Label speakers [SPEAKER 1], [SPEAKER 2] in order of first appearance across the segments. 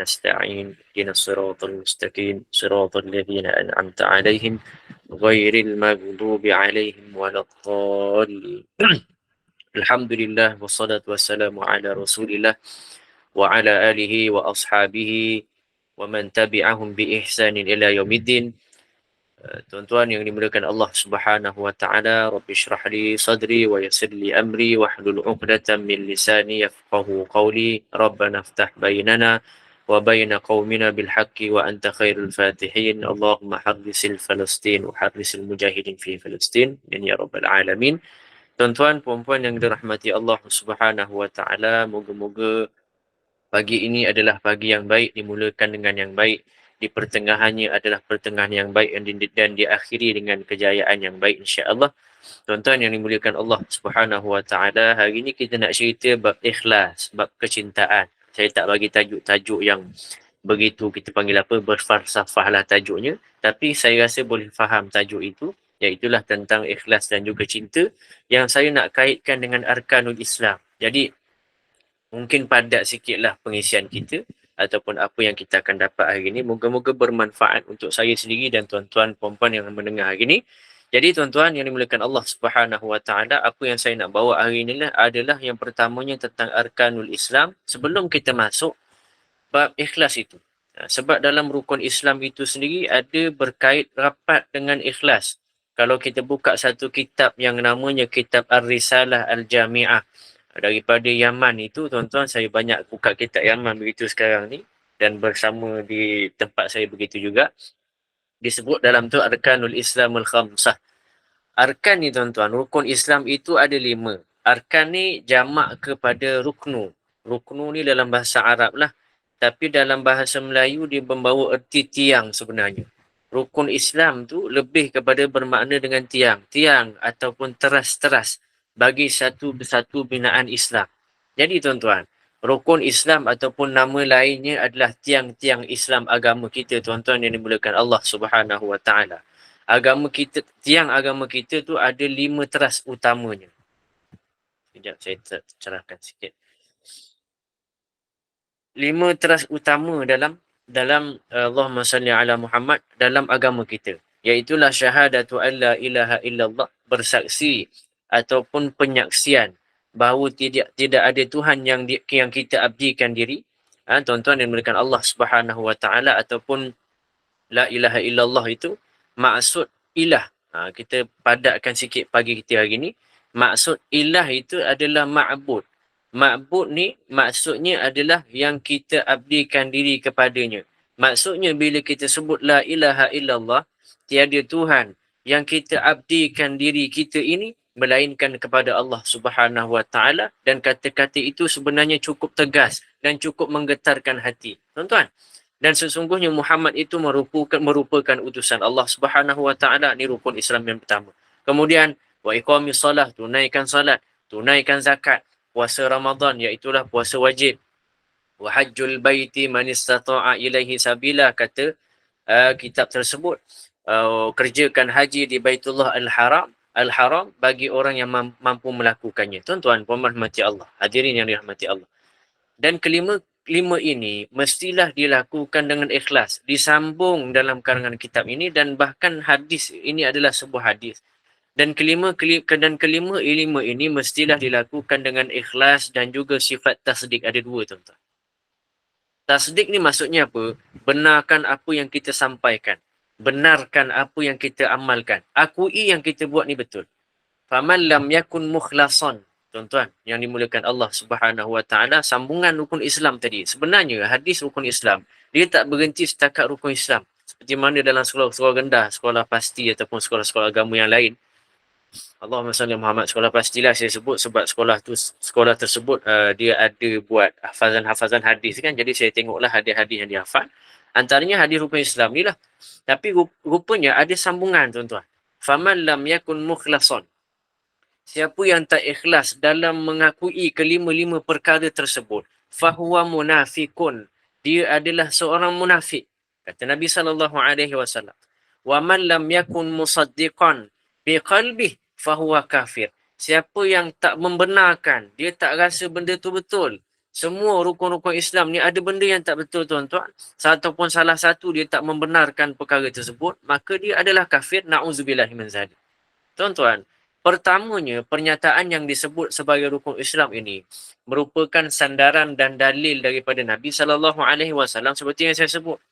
[SPEAKER 1] نستعين اهدنا الصراط المستقيم صراط الذين أنعمت عليهم غير المغضوب عليهم ولا الضالين. الحمد لله والصلاة والسلام على رسول الله وعلى آله وأصحابه ومن تبعهم بإحسان إلى يوم الدين. Tuan-tuan yang dimuliakan Allah Subhanahu wa taala, Rabbi shrah li sadri wa yassir li amri wahlul 'uqdatam min lisani yafqahu qawli. Rabbana iftah bainana wa baina qaumina bil haqqi wa anta khairul fatihin. Allahumma harrisil Palestin wa harrisil mujahidin fi Palestin. Amin ya rabbal alamin. Tuan-tuan puan-puan yang dirahmati Allah Subhanahu wa taala, moga-moga pagi ini adalah pagi yang baik, dimulakan dengan yang baik. Di pertengahannya adalah pertengahan yang baik dan diakhiri dengan kejayaan yang baik, insya-Allah. Tuan-tuan yang dimuliakan Allah Subhanahu wa taala, hari ini kita nak cerita bab ikhlas, bab kecintaan. Saya tak bagi tajuk-tajuk yang begitu kita panggil apa, berfalsafah lah tajuknya, tapi saya rasa boleh faham tajuk itu, iaitulah tentang ikhlas dan juga cinta, yang saya nak kaitkan dengan arkanul Islam. Jadi mungkin padat sikitlah pengisian kita ataupun apa yang kita akan dapat hari ini. Moga-moga bermanfaat untuk saya sendiri dan tuan-tuan puan-puan yang mendengar hari ini. Jadi tuan-tuan yang dimuliakan Allah Subhanahu wa taala, apa yang saya nak bawa hari ini adalah yang pertamanya tentang arkanul Islam. Sebelum kita masuk bab ikhlas itu. Sebab dalam rukun Islam itu sendiri ada berkait rapat dengan ikhlas. Kalau kita buka satu kitab yang namanya kitab Ar-Risalah Al-Jami'ah daripada Yaman itu, tuan-tuan, saya banyak buka kitab Yaman begitu sekarang ni, dan bersama di tempat saya begitu juga. Disebut dalam tu Arkanul Islamul Khamsah. Arkan ni tuan-tuan, rukun Islam itu ada 5. Arkan ni jamak kepada ruknu. Ruknu ni dalam bahasa Arab lah. Tapi dalam bahasa Melayu dia membawa erti tiang sebenarnya. Rukun Islam tu lebih kepada bermakna dengan tiang. Tiang ataupun teras-teras bagi satu binaan Islam. Jadi tuan-tuan, rukun Islam ataupun nama lainnya adalah tiang-tiang Islam agama kita, tuan-tuan yang dimuliakan Allah Subhanahu wa taala. Agama kita, tiang agama kita tu ada 5 teras utamanya. Sekejap saya cerahkan sikit. 5 teras utama dalam Allahumma salli ala Muhammad dalam agama kita. Iaitulah syahadatu an la ilaha illallah, bersaksi ataupun penyaksian bahawa tidak ada Tuhan yang kita abdikan diri. Tuan-tuan yang dimuliakan Allah Subhanahu wa taala, ataupun la ilaha illallah itu maksud ilah. Kita padatkan sikit pagi kita hari ni. Maksud ilah itu adalah ma'bud. Ma'bud ni maksudnya adalah yang kita abdikan diri kepadanya. Maksudnya bila kita sebut la ilaha illallah, tiada Tuhan yang kita abdikan diri kita ini melainkan kepada Allah Subhanahu wa taala, dan kata-kata itu sebenarnya cukup tegas dan cukup menggetarkan hati. Tuan-tuan, dan sesungguhnya Muhammad itu merupakan utusan Allah Subhanahu wa taala. Ni rukun Islam yang pertama. Kemudian wa iqamis salah, tunaikan salat, tunaikan zakat, puasa Ramadan, iaitulah puasa wajib. Wa hajjul baiti man istata'a ilaihi sabila, kata kitab tersebut. Kerjakan haji di Baitullah Al-Haram bagi orang yang mampu melakukannya. Tuan-tuan, puan-puan rahmati Allah, hadirin yang dirahmati Allah. Dan kelima ini mestilah dilakukan dengan ikhlas. Disambung dalam karangan kitab ini, dan bahkan hadis ini adalah sebuah hadis. Dan kelima ini mestilah dilakukan dengan ikhlas dan juga sifat tasdik. Ada 2, tuan-tuan. Tasdik ni maksudnya apa? Benarkan apa yang kita sampaikan. Benarkan apa yang kita amalkan. Akui yang kita buat ni betul. Faman lam yakun mukhlasan. Tuan-tuan yang dimuliakan Allah Subhanahu wa taala, sambungan rukun Islam tadi. Sebenarnya hadis rukun Islam, dia tak berhenti setakat rukun Islam. Seperti mana dalam sekolah-sekolah rendah, sekolah pasti ataupun sekolah-sekolah agama yang lain. Allahumma salli Muhammad, sekolah pastilah saya sebut sebab sekolah tersebut dia ada buat hafazan hadis kan. Jadi saya tengoklah hadis-hadis yang dihafal. Antaranya hadis rukun Islam ni lah. Tapi rupanya ada sambungan, tuan-tuan. Faman lam yakun mukhlasan. Siapa yang tak ikhlas dalam mengakui kelima-lima perkara tersebut, fahuwa munafikun, dia adalah seorang munafik. Kata Nabi SAW. Wa man lam yakun musaddiqan biqalbih fahuwa kafir. Siapa yang tak membenarkan, dia tak rasa benda tu betul, Semua rukun-rukun Islam ni ada benda yang tak betul tuan-tuan, ataupun salah satu dia tak membenarkan perkara tersebut, maka dia adalah kafir, na'udzubillahi min zalik. Tuan-tuan, pertamanya pernyataan yang disebut sebagai rukun Islam ini merupakan sandaran dan dalil daripada Nabi SAW seperti yang saya sebut.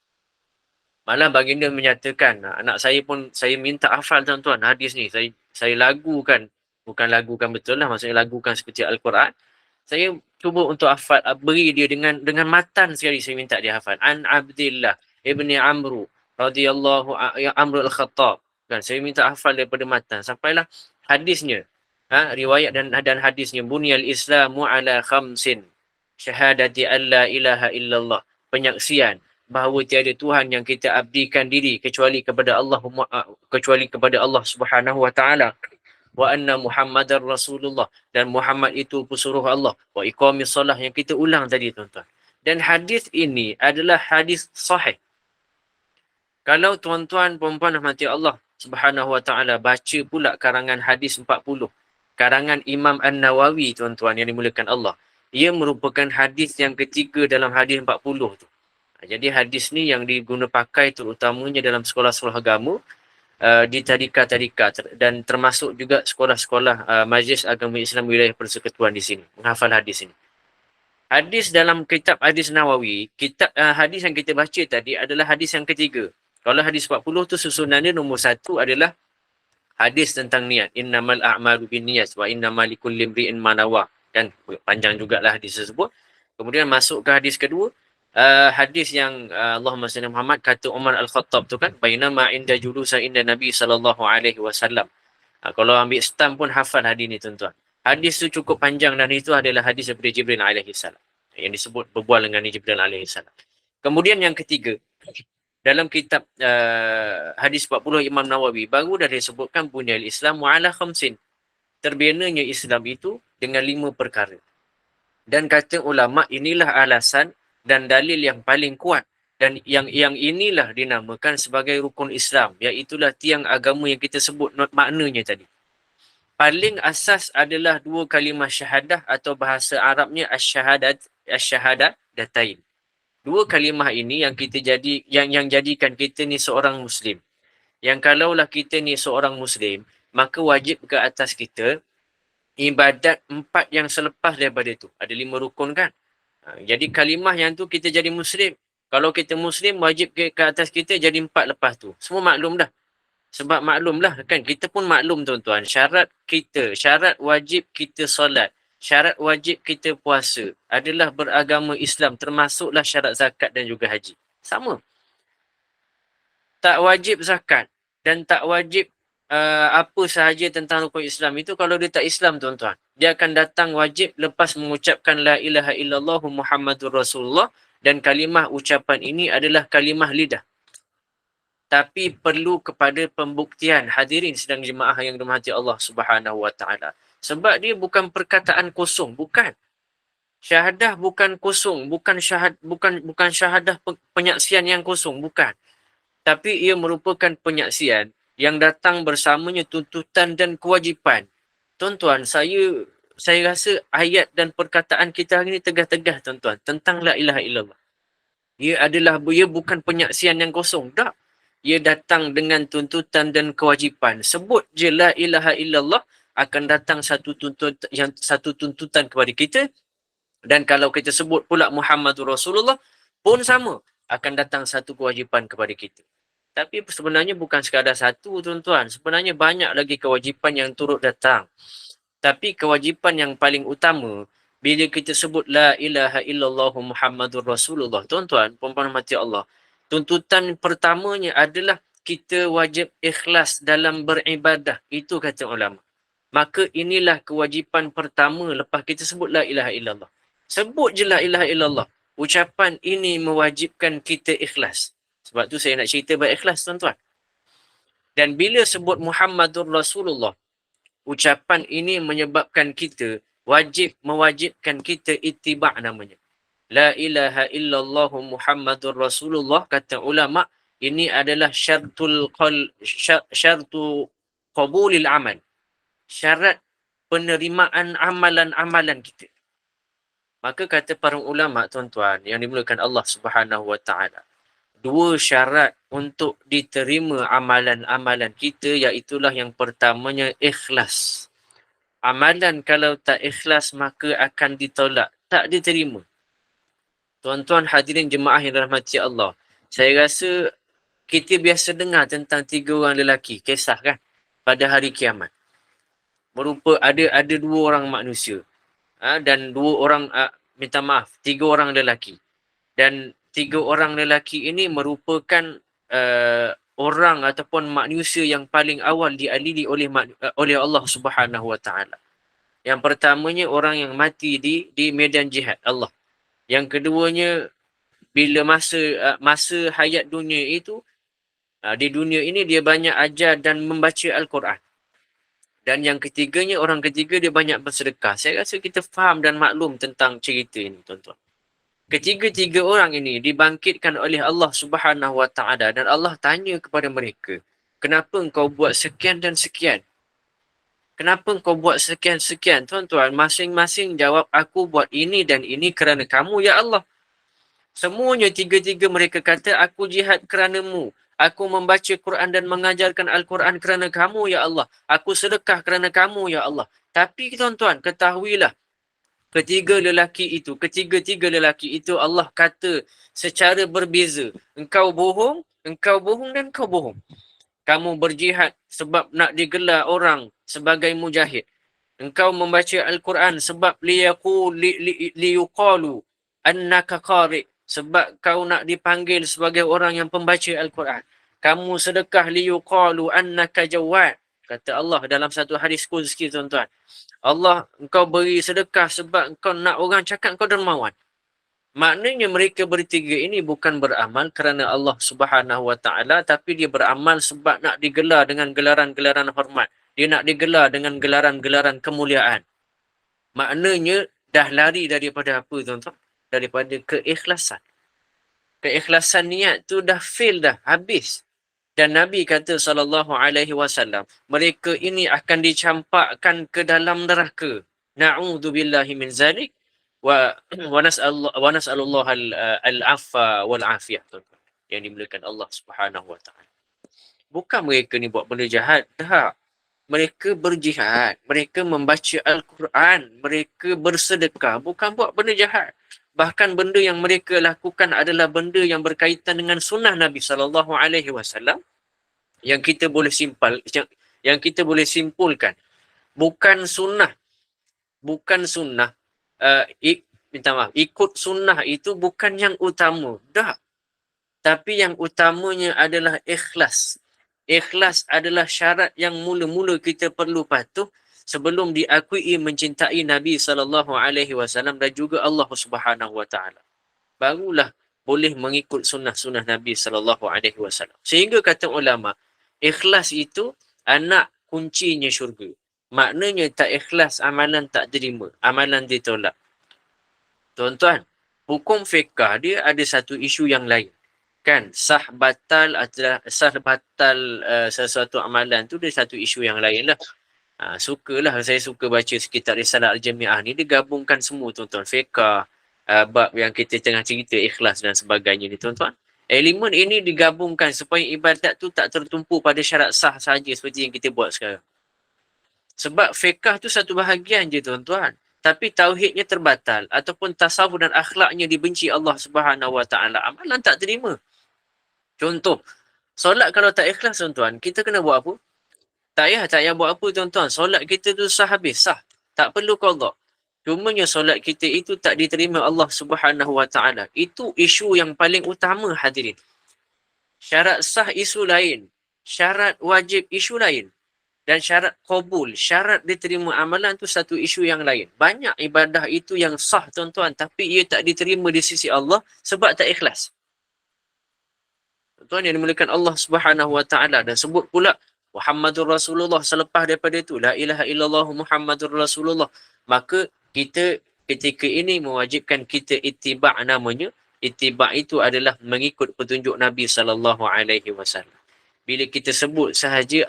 [SPEAKER 1] Malah baginda menyatakan, anak saya pun saya minta hafal tuan-tuan hadis ni. Saya lagukan, bukan lagukan betul lah, maksudnya lagukan seperti Al-Quran. Saya cuba untuk hafal, beri dia dengan matan sekali saya minta dia hafal. An Abdillah ibni Amru radhiyallahu Amru al-Khattab. Kan saya minta hafal daripada matan sampailah hadisnya. Riwayat dan hadisnya, bunyal Islamu ala khamsin. Syahadati an la ilaha illallah. Penyaksian bahawa tiada Tuhan yang kita abdikan diri kecuali kepada Allah Subhanahu wa taala, wa anna Muhammadar Rasulullah, dan Muhammad itu pesuruh Allah, wa iqamis solah yang kita ulang tadi tuan-tuan. Dan hadis ini adalah hadis sahih. Kalau tuan-tuan puan-puan rahmati Allah Subhanahu wa taala baca pula karangan hadis 40, karangan Imam An-Nawawi tuan-tuan yang dimuliakan Allah, ia merupakan hadis yang ketiga dalam hadis 40 tu. Jadi hadis ni yang diguna pakai terutamanya dalam sekolah-sekolah agama, di tadika-tadika dan termasuk juga sekolah-sekolah Majlis Agama Islam Wilayah Persekutuan di sini menghafal hadis ini. Hadis dalam kitab Hadis Nawawi, hadis yang kita baca tadi adalah hadis yang ketiga. Kalau hadis 40 tu susunannya nombor 1 adalah hadis tentang niat. Innamal a'malu binniyat wa innamal likulli imri'in ma nawa. Kan panjang jugalah hadis tersebut. Kemudian masuk ke hadis kedua, hadis yang Allahumma salli Muhammad, kata Umar Al-Khattab tu kan, bainama inda julusa inda Nabi sallallahu alaihi wasallam. Kalau ambil stamp pun hafal hadis ni tuan-tuan. Hadis tu cukup panjang dan itu adalah hadis daripada Jibril alaihi salam yang disebut berbual dengan Jibril alaihi salam. Kemudian yang ketiga, dalam kitab hadis 40 Imam Nawawi baru dah disebutkan bunyal Islam wa ala khamsin. Terbinanya Islam itu dengan 5 perkara. Dan kata ulama, inilah alasan dan dalil yang paling kuat dan yang inilah dinamakan sebagai rukun Islam, iaitulah tiang agama yang kita sebut maknanya tadi. Paling asas adalah 2 kalimah syahadah atau bahasa Arabnya asyhadadatain. 2 kalimah ini yang kita yang jadikan kita ni seorang muslim. Yang kalaulah kita ni seorang muslim, maka wajib ke atas kita ibadat 4 yang selepas daripada itu. Ada 5 rukun kan? Jadi kalimah yang tu kita jadi muslim. Kalau kita muslim, wajib ke atas kita jadi 4 lepas tu. Semua maklum dah. Sebab maklum lah kan, kita pun maklum tuan-tuan. Syarat wajib kita solat, syarat wajib kita puasa adalah beragama Islam, termasuklah syarat zakat dan juga haji. Sama. Tak wajib zakat dan tak wajib apa sahaja tentang rukun Islam itu kalau dia tak Islam tuan-tuan. Dia akan datang wajib lepas mengucapkan la ilaha illallah Muhammadur Rasulullah, dan kalimah ucapan ini adalah kalimah lidah. Tapi perlu kepada pembuktian, hadirin sedang jemaah yang dirahmati Allah Subhanahu wa taala. Sebab dia bukan perkataan kosong, bukan. Syahadah bukan kosong, bukan syahadah penyaksian yang kosong, bukan. Tapi ia merupakan penyaksian yang datang bersamanya tuntutan dan kewajipan. Tuan-tuan, saya rasa ayat dan perkataan kita hari ini tegah-tegah tuan-tuan tentang la ilaha illallah. Ia bukan penyaksian yang kosong, tak. Ia datang dengan tuntutan dan kewajipan. Sebut je la ilaha illallah, akan datang satu tuntutan kepada kita. Dan kalau kita sebut pula Muhammadur Rasulullah pun sama, akan datang satu kewajipan kepada kita. Tapi sebenarnya bukan sekadar satu tuan-tuan. Sebenarnya banyak lagi kewajipan yang turut datang. Tapi kewajipan yang paling utama, bila kita sebut la ilaha illallah Muhammadur Rasulullah, tuan-tuan, puan-puan rahmati Allah, tuntutan pertamanya adalah kita wajib ikhlas dalam beribadah. Itu kata ulama. Maka inilah kewajipan pertama lepas kita sebut la ilaha illallah. Sebut je la ilaha illallah. Ucapan ini mewajibkan kita ikhlas. Sebab tu saya nak cerita bab ikhlas tuan-tuan. Dan bila sebut Muhammadur Rasulullah, ucapan ini menyebabkan kita mewajibkan kita ittiba' namanya. La ilaha illallah Muhammadur Rasulullah, kata ulama, ini adalah syartu qabulil amal. Syarat penerimaan amalan-amalan kita. Maka kata para ulama, tuan-tuan, yang dimulakan Allah Subhanahu Wa Taala, dua syarat untuk diterima amalan-amalan kita, iaitulah yang pertamanya ikhlas. Amalan kalau tak ikhlas maka akan ditolak, tak diterima. Tuan-tuan hadirin jemaah yang dirahmati Allah, saya rasa kita biasa dengar tentang 3 orang lelaki, kisah kan, pada hari kiamat. Ada 2 orang manusia, dan 2 orang, minta maaf, 3 orang lelaki. Dan 3 orang lelaki ini merupakan orang ataupun manusia yang paling awal diadili oleh Allah Subhanahu Wa Taala. Yang pertamanya orang yang mati di medan jihad Allah. Yang keduanya bila masa hayat dunia itu, di dunia ini dia banyak ajar dan membaca Al-Quran. Dan yang ketiganya, orang ketiga dia banyak bersedekah. Saya rasa kita faham dan maklum tentang cerita ini, tuan-tuan. Ketiga-tiga orang ini dibangkitkan oleh Allah Subhanahu Wa Taala dan Allah tanya kepada mereka, kenapa engkau buat sekian dan sekian? Kenapa engkau buat sekian-sekian? Tuan-tuan, masing-masing jawab, aku buat ini dan ini kerana kamu, ya Allah. Semuanya tiga-tiga mereka kata, aku jihad kerana-Mu. Aku membaca Quran dan mengajarkan Al-Quran kerana kamu, ya Allah. Aku sedekah kerana kamu, ya Allah. Tapi tuan-tuan, ketahuilah, ketiga-tiga lelaki itu Allah kata secara berbeza. Engkau bohong dan engkau bohong. Kamu berjihad sebab nak digelar orang sebagai mujahid. Engkau membaca Al-Quran sebab liyuqalu annaka qari, sebab kau nak dipanggil sebagai orang yang pembaca Al-Quran. Kamu sedekah liyuqalu annaka jawad. Kata Allah dalam satu hadis qudsi, tuan-tuan. Allah, engkau beri sedekah sebab engkau nak orang cakap engkau dermawan. Maknanya mereka bertiga ini bukan beramal kerana Allah Subhanahu Wa Taala, tapi dia beramal sebab nak digelar dengan gelaran-gelaran hormat. Dia nak digelar dengan gelaran-gelaran kemuliaan. Maknanya dah lari daripada apa, tuan-tuan? Daripada keikhlasan. Keikhlasan niat tu dah fail dah, habis. Dan Nabi kata SAW, mereka ini akan dicampakkan ke dalam neraka. Na'udzubillahi min zalik wa nas'alullah al-afwa wal afiyah. Yang dimulakan Allah Subhanahu Wa Taala. Bukan mereka ni buat benda jahat, tak. Mereka berjihad, mereka membaca Al-Quran, mereka bersedekah, bukan buat benda jahat. Bahkan benda yang mereka lakukan adalah benda yang berkaitan dengan sunnah Nabi SAW, yang kita boleh simpulkan. Bukan sunnah, ikut sunnah itu bukan yang utama, dah. Tapi yang utamanya adalah ikhlas. Ikhlas adalah syarat yang mula-mula kita perlu patuh sebelum diakui mencintai Nabi SAW dan juga Allah Subhanahu Wa Taala. Barulah boleh mengikut sunnah-sunnah Nabi SAW. Sehingga kata ulama, ikhlas itu anak kuncinya syurga. Maknanya tak ikhlas, amalan tak terima, amalan ditolak. Tuan-tuan, hukum fiqah dia ada satu isu yang lain. Kan, sah batal sesuatu amalan tu dia satu isu yang lain lah. Saya suka baca sekitar Risalah Al-Jami'ah ni, dia gabungkan semua, tuan-tuan. Fiqah, bab yang kita tengah cerita ikhlas dan sebagainya ni, tuan-tuan. Elemen ini digabungkan supaya ibadat tu tak tertumpu pada syarat sah saja seperti yang kita buat sekarang. Sebab fiqah tu satu bahagian je, tuan-tuan. Tapi tauhidnya terbatal ataupun tasawuf dan akhlaknya dibenci Allah Subhanahu Wa Taala, amalan tak terima. Contoh, solat kalau tak ikhlas, tuan-tuan, kita kena buat apa? Tak payah buat apa, tuan-tuan. Solat kita tu sah habis, sah. Tak perlu qada. Cumanya solat kita itu tak diterima Allah Subhanahu Wa Taala. Itu isu yang paling utama, hadirin. Syarat sah isu lain. Syarat wajib isu lain. Dan syarat qabul, syarat diterima amalan tu satu isu yang lain. Banyak ibadah itu yang sah, tuan-tuan, tapi ia tak diterima di sisi Allah sebab tak ikhlas. Tuan yang dimulakan Allah Subhanahu Wa Taala, dan sebut pula Muhammadur Rasulullah selepas daripada itu, la ilaha illallah Muhammadur Rasulullah. Maka kita ketika ini mewajibkan kita ittiba' namanya. Ittiba' itu adalah mengikut petunjuk Nabi SAW. Bila kita sebut sahaja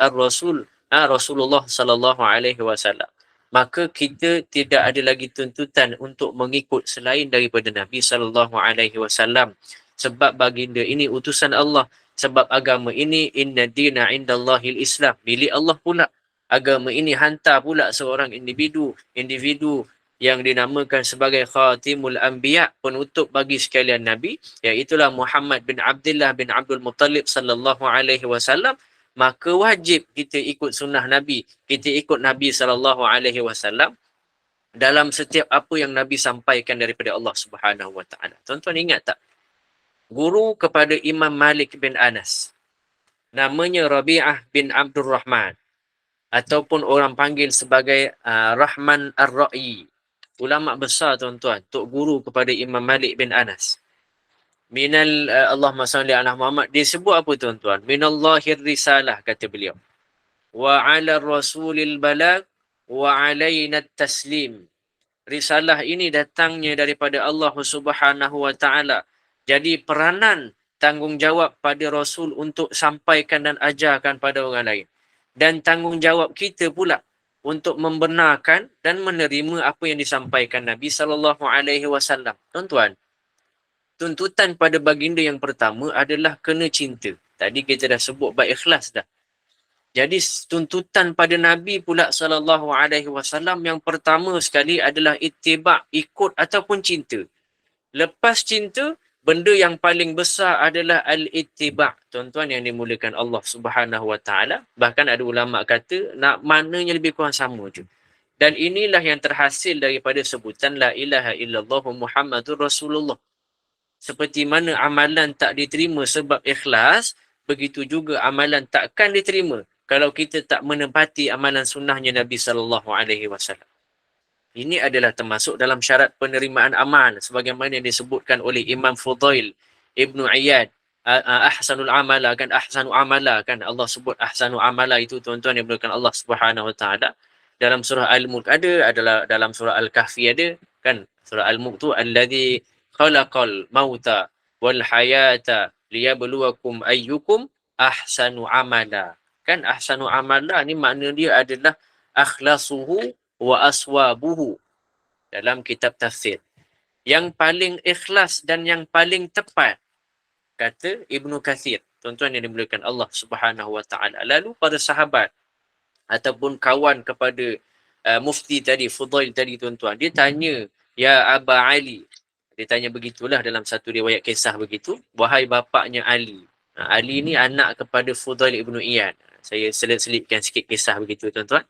[SPEAKER 1] Rasulullah SAW, maka kita tidak ada lagi tuntutan untuk mengikut selain daripada Nabi sallallahu alaihi wasallam, sebab baginda ini utusan Allah, sebab agama ini inna dina indallahil Islam, milik Allah pula. Agama ini hantar pula seorang individu yang dinamakan sebagai Khatimul Anbiya, penutup bagi sekalian Nabi, iaitulah Muhammad bin Abdullah bin Abdul Muttalib sallallahu alaihi wasallam. Maka wajib kita ikut sunnah Nabi, kita ikut Nabi sallallahu alaihi wasallam dalam setiap apa yang Nabi sampaikan daripada Allah Subhanahu wa taala. Tuan-tuan ingat tak? Guru kepada Imam Malik bin Anas, namanya Rabi'ah bin Abdul Rahman, ataupun orang panggil sebagai Rahman Ar-Ra'yi. Ulama besar tuan-tuan, tok guru kepada Imam Malik bin Anas. Allahumma salli ala Muhammad, dia sebut apa tuan-tuan? Minallahir risalah, kata beliau. Wa ala rasulil balag wa alaina taslim. Risalah ini datangnya daripada Allah Subhanahu wa taala. Jadi peranan tanggungjawab pada Rasul untuk sampaikan dan ajarkan pada orang lain. Dan tanggungjawab kita pula untuk membenarkan dan menerima apa yang disampaikan Nabi sallallahu alaihi wasallam. Tuan-tuan, tuntutan pada baginda yang pertama adalah kena cinta. Tadi kita dah sebut bab ikhlas dah. Jadi tuntutan pada Nabi pula sallallahu alaihi wasallam yang pertama sekali adalah ittiba', ikut ataupun cinta. Lepas cinta, benda yang paling besar adalah al-ittiba'. Tuan-tuan yang dimuliakan Allah Subhanahu wa taala, bahkan ada ulama kata nak maknanya lebih kurang sama je. Dan inilah yang terhasil daripada sebutan la ilaha illallah Muhammadur Rasulullah. Seperti mana amalan tak diterima sebab ikhlas, begitu juga amalan takkan diterima kalau kita tak menepati amalan sunnahnya Nabi sallallahu alaihi wasallam. Ini adalah termasuk dalam syarat penerimaan amal sebagaimana yang disebutkan oleh Imam Fudail Ibnu Iyad, ahsanul amala kan, ahsanu amala kan, Allah sebut ahsanu amala itu tuan-tuan yang dimuliakan Allah Subhanahu wa taala. Dalam surah Al-Mulk ada, adalah dalam surah Al-Kahfi ada kan. Surah Al-Mulk tu alladzi khalaqal mauta wal hayata liyabluwakum ayyukum ahsanu amala. Kan ahsanu amala ni makna dia adalah akhlasuhu wa aswabuhu dalam kitab tafsir. Yang paling ikhlas dan yang paling tepat, kata Ibnu Katsir. Tuan-tuan yang dimuliakan Allah Subhanahu wa taala. Lalu para sahabat ataupun kawan kepada mufti tadi, Fudail tadi tuan-tuan, dia tanya, ya Aba Ali. Dia tanya begitulah dalam satu riwayat kisah begitu, wahai bapaknya Ali. Ali ni anak kepada Fudail Ibnu Iyad. Saya selip-selipkan sikit kisah begitu tuan-tuan.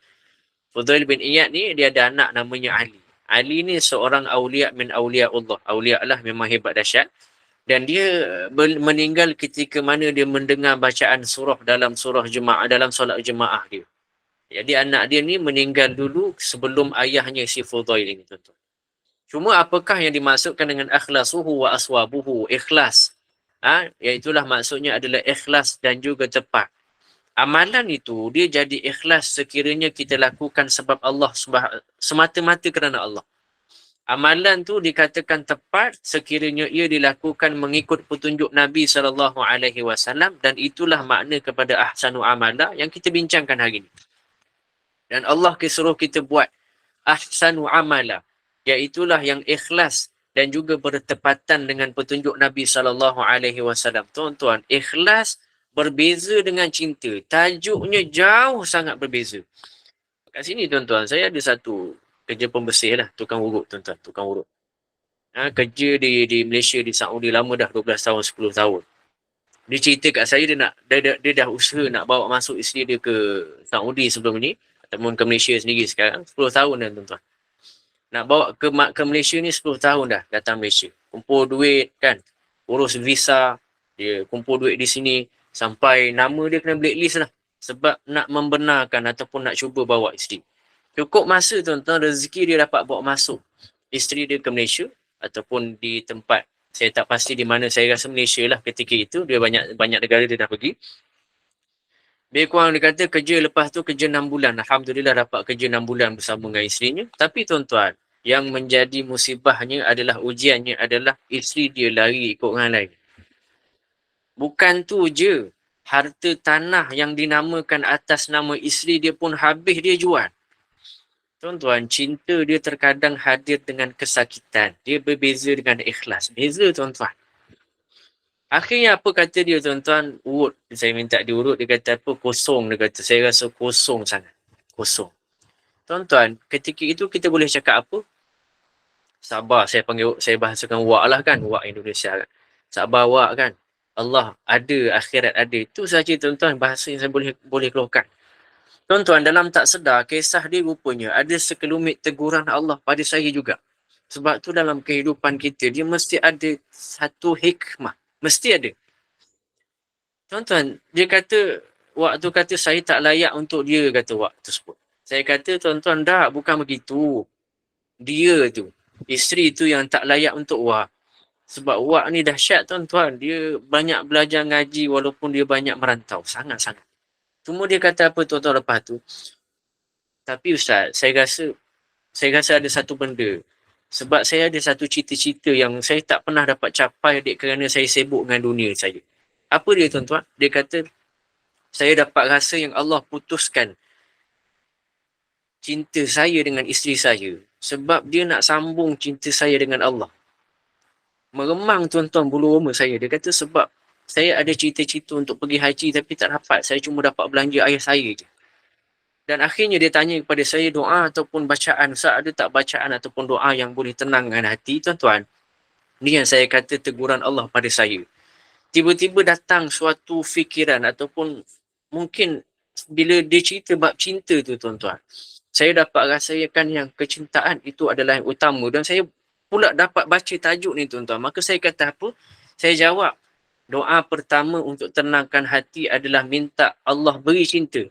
[SPEAKER 1] Fudail bin Iyad ni dia ada anak namanya Ali. Ali ni seorang awliya min awliya Allah. Awliya lah memang hebat dahsyat. Dan dia meninggal ketika mana dia mendengar bacaan surah dalam surah jemaah, dalam solat jemaah dia. Jadi anak dia ni meninggal dulu sebelum ayahnya si Fudail ini tuan-tuan. Cuma apakah yang dimaksudkan dengan akhlasuhu wa aswabuhu? Ikhlas. Iaitulah maksudnya adalah ikhlas dan juga tepat. Amalan itu dia jadi ikhlas sekiranya kita lakukan sebab Allah, semata-mata kerana Allah. Amalan tu dikatakan tepat sekiranya ia dilakukan mengikut petunjuk Nabi sallallahu alaihi wasallam, dan itulah makna kepada ahsanu amala yang kita bincangkan hari ini. Dan Allah suruh kita buat ahsanu amala, iaitulah yang ikhlas dan juga bertepatan dengan petunjuk Nabi sallallahu alaihi wasallam. Tuan-tuan, ikhlas berbeza dengan cinta. Tajuknya jauh sangat berbeza. Kat sini tuan-tuan, saya ada satu kerja pembersih lah, tukang urut tuan-tuan, tukang urut. Kerja di Malaysia, di Saudi lama dah, 12 tahun, 10 tahun. Dia cerita kat saya, dia dah usaha nak bawa masuk isteri dia ke Saudi sebelum ni, ataupun ke Malaysia sendiri sekarang, 10 tahun dah tuan-tuan. Nak bawa ke Malaysia ni 10 tahun dah datang Malaysia. Kumpul duit kan, urus visa, dia kumpul duit di sini, sampai nama dia kena blacklist lah. Sebab nak membenarkan ataupun nak cuba bawa isteri. Cukup masa tuan-tuan, rezeki dia dapat bawa masuk isteri dia ke Malaysia. Ataupun di tempat, saya tak pasti di mana, saya rasa Malaysia lah ketika itu. Dia banyak negara dia dah pergi. Lebih kurang dia kata kerja lepas tu kerja 6 bulan. Alhamdulillah dapat kerja 6 bulan bersama dengan isterinya. Tapi tuan-tuan, yang menjadi musibahnya adalah, ujiannya adalah isteri dia lari ikut orang lain. Bukan tu je, harta tanah yang dinamakan atas nama isteri dia pun habis dia jual. Tuan-tuan, cinta dia terkadang hadir dengan kesakitan. Dia berbeza dengan ikhlas. Beza, tuan-tuan. Akhirnya apa kata dia, tuan-tuan? Urut. Saya minta diurut. Dia kata apa? Kosong. Dia kata, saya rasa kosong sangat. Kosong. Tuan-tuan, ketika itu kita boleh cakap apa? Sabar. Saya bahasakan wak lah kan. Wak Indonesia kan. Sabar wak kan. Allah ada, akhirat ada. Itu saja, tuan-tuan, bahasa yang saya boleh keluarkan. Tuan-tuan, dalam tak sedar, kisah dia rupanya ada sekelumit teguran Allah pada saya juga. Sebab tu dalam kehidupan kita, dia mesti ada satu hikmah. Mesti ada. Tuan-tuan, dia kata, waktu kata saya tak layak untuk dia, kata wak tersebut. Saya kata, tuan-tuan, dah, bukan begitu. Dia tu, isteri tu yang tak layak untuk wak. Sebab wak ni dahsyat, tuan-tuan. Dia banyak belajar ngaji walaupun dia banyak merantau. Sangat-sangat. Cuma dia kata apa, tuan-tuan, lepas tu? Tapi Ustaz, saya rasa ada satu benda. Sebab saya ada satu cita-cita yang saya tak pernah dapat capai adik kerana saya sibuk dengan dunia saya. Apa dia, tuan-tuan? Dia kata, saya dapat rasa yang Allah putuskan cinta saya dengan isteri saya. Sebab dia nak sambung cinta saya dengan Allah. Meremang, tuan-tuan, bulu roma saya. Dia kata sebab saya ada cita-cita untuk pergi haji tapi tak dapat. Saya cuma dapat belanja ayah saya je. Dan akhirnya dia tanya kepada saya doa ataupun bacaan. Ustaz, ada tak bacaan ataupun doa yang boleh tenangkan hati, tuan-tuan? Ni yang saya kata teguran Allah pada saya. Tiba-tiba datang suatu fikiran ataupun mungkin bila dia cerita bab cinta tu, tuan-tuan, saya dapat rasakan yang kecintaan itu adalah yang utama. Dan saya pula dapat baca tajuk ni, tuan-tuan. Maka saya kata apa? Saya jawab, doa pertama untuk tenangkan hati adalah minta Allah beri cinta.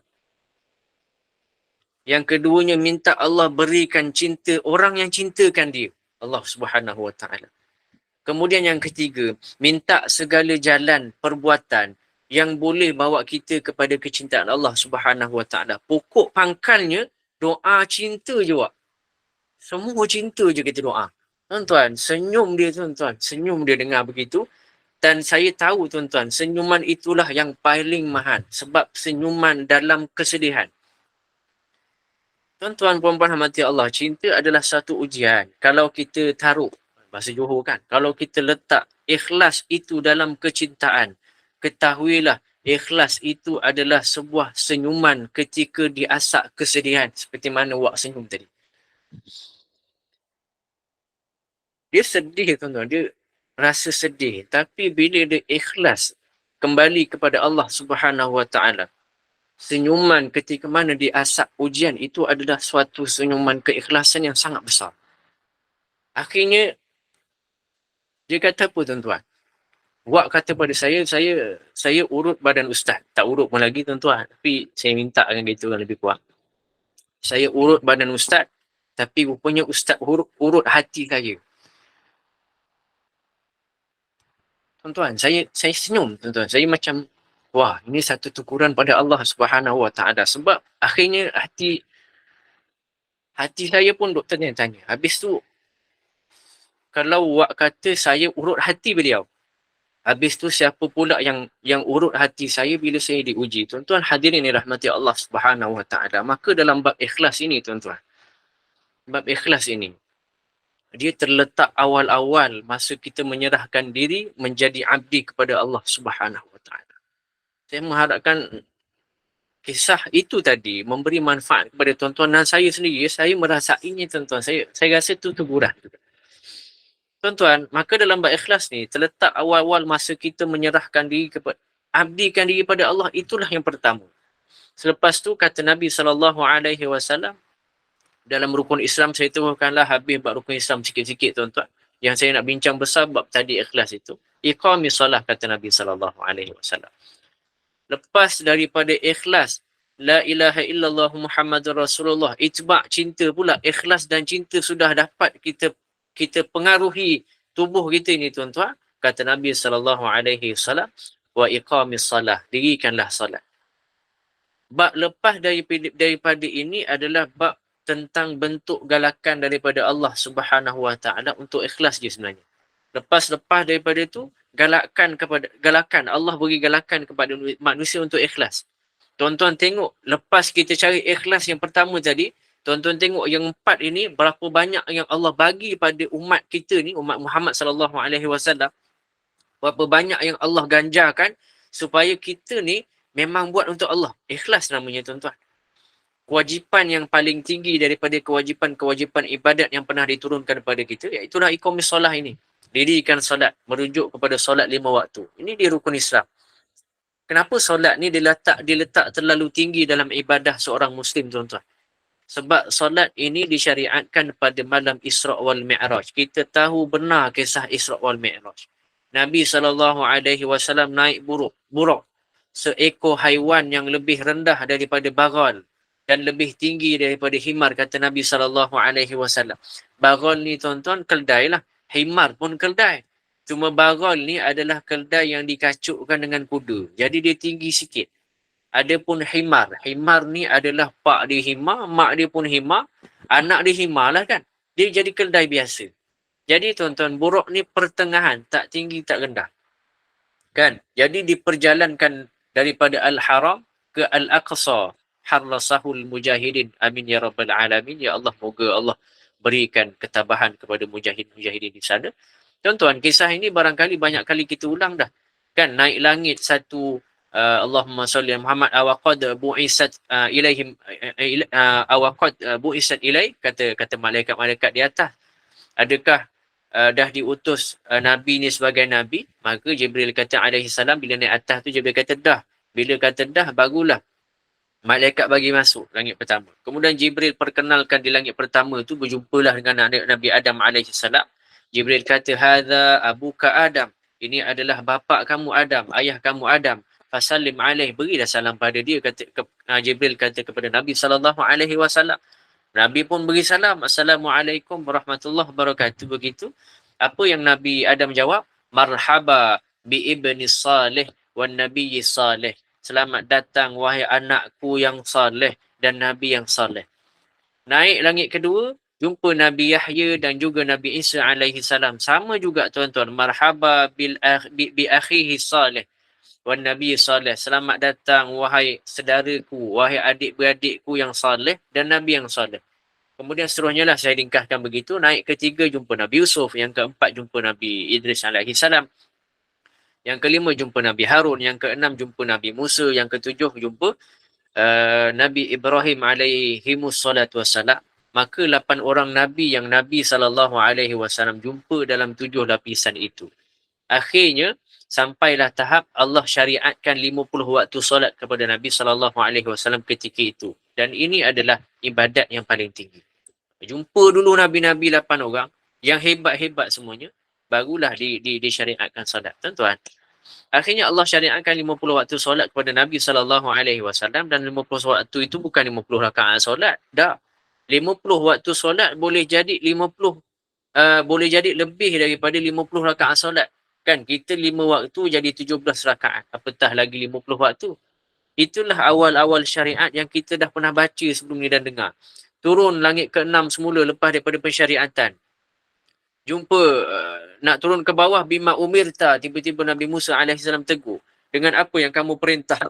[SPEAKER 1] Yang keduanya, minta Allah berikan cinta orang yang cintakan dia. Allah Subhanahu Wa Taala. Kemudian yang ketiga, minta segala jalan perbuatan yang boleh bawa kita kepada kecintaan Allah Subhanahu Wa Taala. Pokok pangkalnya, doa cinta je, Wak. Semua cinta je kita doa. Tuan-tuan, senyum dia, tuan-tuan. Senyum dia dengar begitu. Dan saya tahu, tuan-tuan, senyuman itulah yang paling mahal. Sebab senyuman dalam kesedihan. Tuan-tuan, puan-puan rahmati Allah, cinta adalah satu ujian. Kalau kita taruh, bahasa Johor kan, kalau kita letak ikhlas itu dalam kecintaan, ketahuilah ikhlas itu adalah sebuah senyuman ketika diasak kesedihan. Seperti mana Wak senyum tadi. Dia sedih, tuan-tuan. Dia rasa sedih. Tapi bila dia ikhlas kembali kepada Allah Subhanahu Wa Taala, senyuman ketika mana diasak ujian itu adalah suatu senyuman keikhlasan yang sangat besar. Akhirnya, dia kata apa, tuan-tuan? Wak kata pada saya urut badan ustaz. Tak urut pun lagi, tuan-tuan. Tapi saya minta kan gitu kan lebih kuat. Saya urut badan ustaz, tapi rupanya ustaz urut hati saya. Tuan-tuan, saya senyum, tuan-tuan. Saya macam, wah, ini satu teguran pada Allah Subhanahu Wa Taala. Sebab akhirnya hati saya pun doktor tanya. Habis tu, kalau Wak kata saya urut hati beliau, habis tu siapa pula yang urut hati saya bila saya diuji? Tuan-tuan hadirin yang rahmati Allah Subhanahu Wa Taala. Maka dalam bab ikhlas ini, tuan-tuan, bab ikhlas ini, dia terletak awal-awal masa kita menyerahkan diri menjadi abdi kepada Allah Subhanahu Wa Taala. Saya mengharapkan kisah itu tadi memberi manfaat kepada tuan-tuan dan saya sendiri. Saya merasainya, tuan-tuan. Saya rasa itu teguran. Tuan-tuan, maka dalam bab ikhlas ni terletak awal-awal masa kita menyerahkan diri kepada, abdikan diri pada Allah, itulah yang pertama. Selepas tu kata Nabi SAW, dalam rukun Islam, saya teruskanlah habis bab rukun Islam sikit-sikit, tuan-tuan. Yang saya nak bincang besar bab tadi ikhlas itu. Iqamis salah, kata Nabi SAW. Lepas daripada ikhlas, la ilaha illallah Muhammadur Rasulullah, itba' cinta pula. Ikhlas dan cinta sudah dapat kita pengaruhi tubuh kita ni, tuan-tuan. Kata Nabi SAW, wa iqamis salah, dirikanlah salat. Bab lepas daripada ini adalah bab tentang bentuk galakan daripada Allah Subhanahu Wa Taala untuk ikhlas je sebenarnya. Lepas daripada itu, galakan Allah beri galakan kepada manusia untuk ikhlas. Tuan-tuan tengok, lepas kita cari ikhlas yang pertama tadi, Tuan-tuan tengok yang 4 ini, berapa banyak yang Allah bagi pada umat kita ni, umat Muhammad sallallahu alaihi wasallam. Berapa banyak yang Allah ganjarkan supaya kita ni memang buat untuk Allah. Ikhlas namanya tuan-tuan. Kewajipan yang paling tinggi daripada kewajipan-kewajipan ibadat yang pernah diturunkan kepada kita, iaitulah iqamis solah ini. Dirikan solat, merujuk kepada solat 5 waktu. Ini di rukun Islam. Kenapa solat ni diletak terlalu tinggi dalam ibadah seorang Muslim, tuan-tuan? Sebab solat ini disyariatkan pada malam Isra' wal Mi'raj. Kita tahu benar kisah Isra' wal Mi'raj. Nabi SAW naik buruk. Seekor haiwan yang lebih rendah daripada bagal dan lebih tinggi daripada himar, kata Nabi SAW. Bagal ni tuan-tuan keldai lah. Himar pun keldai. Cuma bagal ni adalah keldai yang dikacukkan dengan kuda. Jadi dia tinggi sikit. Adapun himar. Himar ni adalah pak dia himar, mak dia pun himar, anak dia himar lah kan. Dia jadi keldai biasa. Jadi tuan-tuan, buruk ni pertengahan, tak tinggi tak rendah. Kan? Jadi diperjalankan daripada Al-Haram ke Al-Aqsa. Harlasahul mujahidin. Amin ya rabbal alamin. Ya Allah, moga Allah berikan ketabahan kepada mujahidin di sana. Tuan-tuan, kisah ini barangkali banyak kali kita ulang dah. Kan, naik langit satu, Allahumma salli Muhammad awaqad bu'isat ilaihim awaqad bu'isat ilaih, kata malaikat-malaikat di atas. Adakah dah diutus Nabi ni sebagai Nabi? Maka Jibril kata alaihi salam, bila naik atas tu Jibril kata dah. Bila kata dah, bagulah malaikat bagi masuk langit pertama. Kemudian Jibril perkenalkan di langit pertama tu, berjumpalah dengan anak Nabi Adam alaihi salam. Jibril kata, hadza abuka Adam. Ini adalah bapa kamu Adam, ayah kamu Adam. Fasallim alaih, berilah salam pada dia. Jibril kata kepada Nabi SAW. Nabi pun beri salam, Assalamualaikum warahmatullahi wabarakatuh. Begitu. Apa yang Nabi Adam jawab? Marhaba bi ibni salih wan nabiyyi salih. Selamat datang wahai anakku yang saleh dan Nabi yang saleh. Naik langit kedua, jumpa Nabi Yahya dan juga Nabi Isa alaihi salam. Sama juga tuan-tuan. Marhaba bi akhihi salih wan Nabi salih. Selamat datang wahai saudaraku, wahai adik-beradikku yang saleh dan Nabi yang saleh. Kemudian seterusnya lah, saya ringkaskan begitu. Naik ketiga jumpa Nabi Yusuf, yang keempat jumpa Nabi Idris alaihi salam. Yang kelima jumpa Nabi Harun, yang keenam jumpa Nabi Musa, yang ketujuh jumpa Nabi Ibrahim alaihimus salatu wassalam. Maka 8 orang Nabi yang Nabi SAW jumpa dalam 7 lapisan itu. Akhirnya, sampailah tahap Allah syariatkan 50 waktu solat kepada Nabi SAW ketika itu. Dan ini adalah ibadat yang paling tinggi. Jumpa dulu Nabi-Nabi 8 orang, yang hebat-hebat semuanya, barulah disyariatkan solat. Tuan-tuan, akhirnya Allah syariatkan 50 waktu solat kepada Nabi SAW, dan 50 waktu itu bukan 50 rakaat solat. Dah. 50 waktu solat boleh jadi 50, boleh jadi lebih daripada 50 rakaat solat. Kan, kita 5 waktu jadi 17 rakaat. Apatah lagi 50 waktu. Itulah awal-awal syariat yang kita dah pernah baca sebelum ni dan dengar. Turun langit ke-6 semula lepas daripada pensyariatan. Jumpa nak turun ke bawah, bima umirta, tiba-tiba Nabi Musa AS tegur. Dengan apa yang kamu perintah?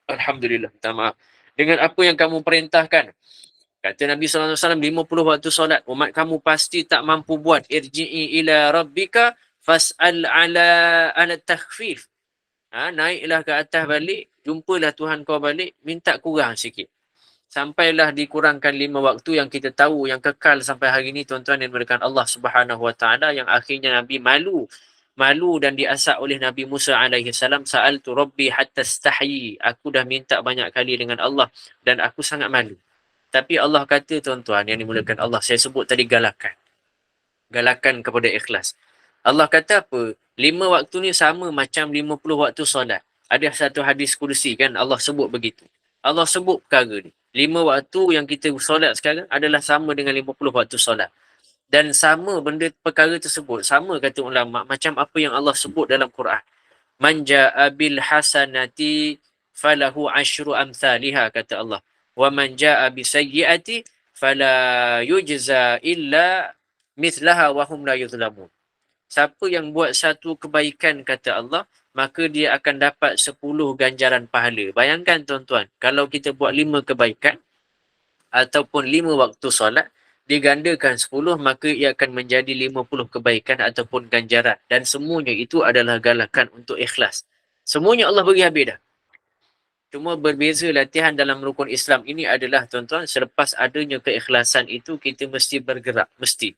[SPEAKER 1] Alhamdulillah, minta maaf. Dengan apa yang kamu perintahkan? Kata Nabi SAW, 50 waktu solat. Umat kamu pasti tak mampu buat. Irji'i ila rabbika fas'al ala takhfif. Naiklah ke atas balik. Jumpalah Tuhan kau balik. Minta kurang sikit. Sampailah dikurangkan 5 waktu yang kita tahu, yang kekal sampai hari ini, tuan-tuan yang dimuliakan Allah Subhanahu Wa Taala, yang akhirnya Nabi malu dan diasak oleh Nabi Musa alaihi salam. Sa'altu rabbi hatta istahyi. Aku dah minta banyak kali dengan Allah dan aku sangat malu. Tapi Allah kata, tuan-tuan yang dimuliakan Allah, saya sebut tadi galakan. Galakan kepada ikhlas. Allah kata apa? 5 waktu ni sama macam 50 waktu solat. Ada satu hadis kursi kan, Allah sebut begitu. Allah sebut perkara ni. 5 waktu yang kita solat sekarang adalah sama dengan 50 waktu solat. Dan sama benda perkara tersebut, sama kata ulama, macam apa yang Allah sebut dalam Quran. Man ja'a bil hasanati falahu asyru amthaliha, kata Allah. Wa man ja'a bi sayyi'ati fala yujza illa mithlaha wa hum la yuzlamun. Siapa yang buat satu kebaikan, kata Allah, maka dia akan dapat 10 ganjaran pahala. Bayangkan tuan-tuan, kalau kita buat 5 kebaikan, ataupun 5 waktu solat, digandakan 10, maka ia akan menjadi 50 kebaikan ataupun ganjaran. Dan semuanya itu adalah galakan untuk ikhlas. Semuanya Allah beri habis dah. Cuma berbeza latihan dalam rukun Islam ini adalah, tuan-tuan, selepas adanya keikhlasan itu, kita mesti bergerak. Mesti.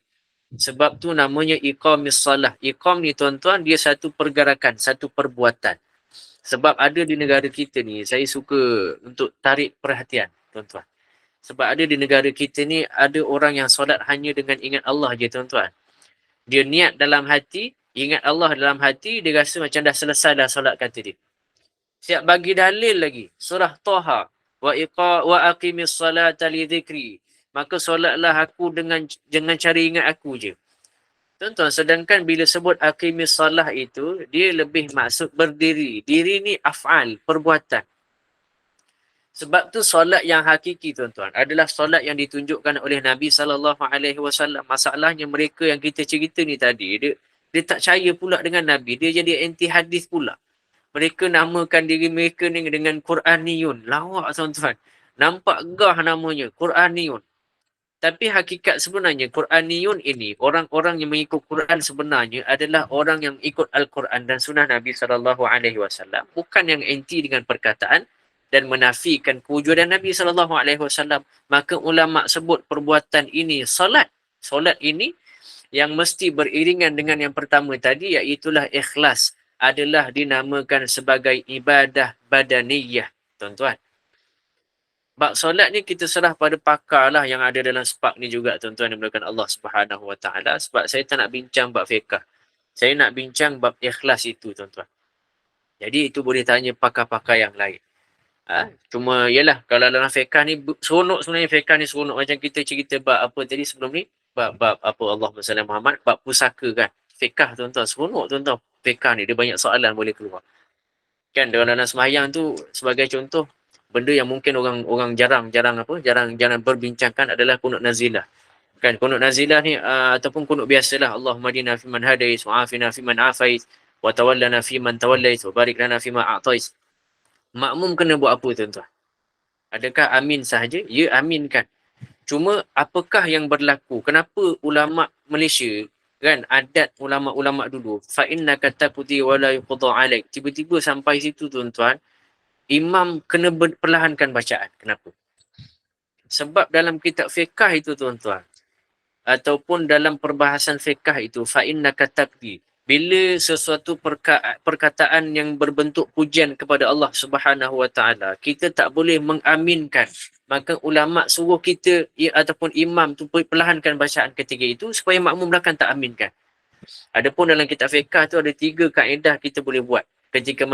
[SPEAKER 1] Sebab tu namanya iqamis salah. Iqam ni, tuan-tuan, dia satu pergerakan, satu perbuatan. Sebab ada di negara kita ni, saya suka untuk tarik perhatian, tuan-tuan. Sebab ada di negara kita ni, ada orang yang solat hanya dengan ingat Allah je, tuan-tuan. Dia niat dalam hati, ingat Allah dalam hati, dia rasa macam dah selesai dah solat, kata dia. Siap bagi dalil lagi. Surah Taha. Wa aqimis salata li dhikri. Maka solatlah aku dengan cara ingat aku je. Tuan-tuan, sedangkan bila sebut aqimis salah itu, dia lebih maksud berdiri. Diri ni af'al, perbuatan. Sebab tu solat yang hakiki, tuan-tuan, adalah solat yang ditunjukkan oleh Nabi SAW. Masalahnya mereka yang kita cerita ni tadi, dia tak percaya pula dengan Nabi. Dia jadi anti hadis pula. Mereka namakan diri mereka ni dengan Quraniyun. Lawak, tuan-tuan. Nampak gah namanya, Quraniyun. Tapi hakikat sebenarnya, Quraniyun ini, orang-orang yang mengikut Quran sebenarnya adalah orang yang ikut Al-Quran dan Sunnah Nabi SAW. Bukan yang anti dengan perkataan dan menafikan kewujudan Nabi SAW. Maka ulama' sebut perbuatan ini salat. Salat ini yang mesti beriringan dengan yang pertama tadi, iaitulah ikhlas, adalah dinamakan sebagai ibadah badaniyah, tuan-tuan. Bab solat ni kita serah pada pakar lah yang ada dalam sepak ni juga, tuan-tuan, yang dimulakan Allah Subhanahu Wa Taala. Sebab saya tak nak bincang bab fiqh. Saya nak bincang bab ikhlas itu, tuan-tuan. Jadi itu boleh tanya pakar-pakar yang lain. Cuma yalah, kalau dalam fiqh ni seronok, sebenarnya fiqh ni seronok. Macam kita cerita bab apa tadi sebelum ni, bab apa, Allahumma salli Muhammad, bab pusaka kan. Fiqh, tuan-tuan, seronok, tuan-tuan. Fiqh ni dia banyak soalan boleh keluar. Kan dalam sembahyang tu, sebagai contoh, benda yang mungkin orang jarang berbincangkan adalah kunut nazilah. Kan kunut nazilah ni ataupun kunut biasalah, Allahumma hadina fiman hadait wa afina fiman afait wa tawallana fiman tawallait wa barik lana fima a'tait. Makmum kena buat apa, tuan-tuan? Adakah amin sahaja? Ya, amin kan. Cuma apakah yang berlaku? Kenapa ulama' Malaysia, kan, adat ulama' dulu, fa innaka taqdi wa la yuqda alaik, tiba-tiba sampai situ, tuan-tuan, imam kena perlahankan bacaan. Kenapa? Sebab dalam kitab fiqh itu, tuan-tuan, ataupun dalam perbahasan fiqh itu, fa innaka taqdi, bila sesuatu perkataan yang berbentuk pujian kepada Allah Subhanahu Wa Taala, kita tak boleh mengaminkan. Maka ulama' suruh kita ataupun imam tu perlahankan bacaan ketiga itu supaya makmum belakang tak aminkan. Adapun dalam kitab fiqh tu ada 3 kaedah kita boleh buat ketika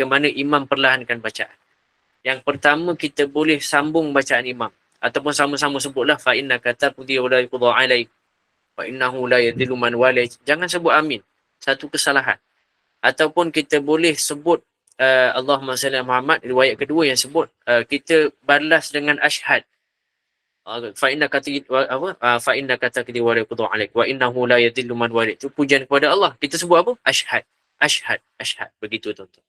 [SPEAKER 1] mana imam perlahankan bacaan. Yang pertama, kita boleh sambung bacaan imam ataupun sama-sama sebutlah fa innaka taqdi wa la yuqda alaik wa innahu la yadhillu man walait. Jangan sebut amin. Satu kesalahan. Ataupun kita boleh sebut Allahumma salli Muhammad. Riwayat kedua yang sebut kita balas dengan asyhad. Fa innaka taqdi wa la yuqda alaik wa innahu la yadhillu man walait. Itu pujian kepada Allah. Kita sebut apa? Asyhad. Asyhad. Begitu, tuan-tuan.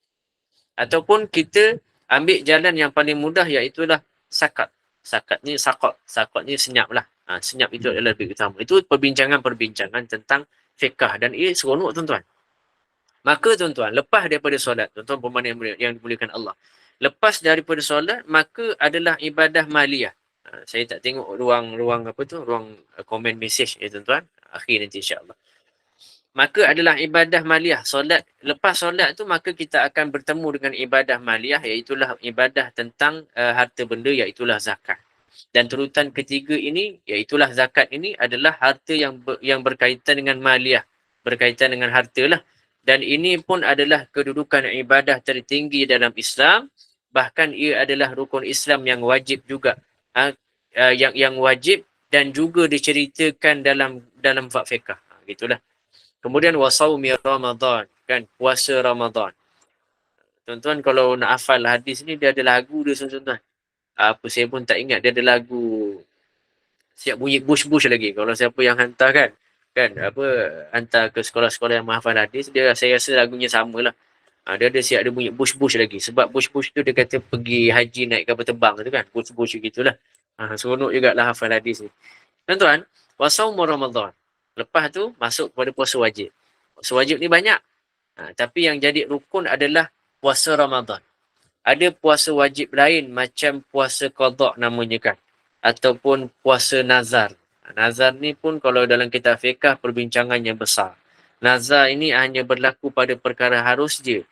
[SPEAKER 1] Ataupun kita ambil jalan yang paling mudah, iaitulah sakat. Sakat ni senyap lah. Senyap itu adalah lebih utama. Itu perbincangan tentang fiqh dan ia seronok, tuan-tuan. Maka, tuan-tuan, lepas daripada solat, tuan-tuan pemandang yang dimuliakan Allah, lepas daripada solat, maka adalah ibadah maliyah. Saya tak tengok ruang komen mesej ya, tuan-tuan. Akhir nanti, insya-Allah. Maka adalah ibadah maliyah. Solat, lepas solat tu, maka kita akan bertemu dengan ibadah maliyah, iaitulah ibadah tentang harta benda, iaitulah zakat. Dan turutan ketiga ini, iaitulah zakat ini, adalah harta yang berkaitan dengan maliyah, berkaitan dengan harta lah. Dan ini pun adalah kedudukan ibadah tertinggi dalam Islam. Bahkan ia adalah rukun Islam yang wajib juga. Yang wajib dan juga diceritakan dalam bab fiqh. Gitulah. Kemudian wasaumi Ramadan, kan, puasa Ramadan. Tuan-tuan kalau nak hafal hadis ni, dia ada lagu dia, tuan-tuan. Apa saya pun tak ingat, dia ada lagu. Siap bunyi bush-bush lagi. Kalau siapa yang hantar hantar ke sekolah-sekolah yang menghafal hadis, saya rasa lagunya samalah. Dia ada bunyi bush-bush lagi. Sebab bush-bush tu dia kata pergi haji naik kapal terbang tu kan. Bush-bush gitulah. Seronok jugalah hafal hadis ni. Tuan-tuan, wasaumu Ramadan. Lepas tu masuk kepada puasa wajib. Puasa wajib ni banyak. Tapi yang jadi rukun adalah puasa Ramadan. Ada puasa wajib lain macam puasa qada namanya kan. Ataupun puasa nazar. Nazar ni pun kalau dalam kitab fiqh perbincangannya besar. Nazar ini hanya berlaku pada perkara harus je.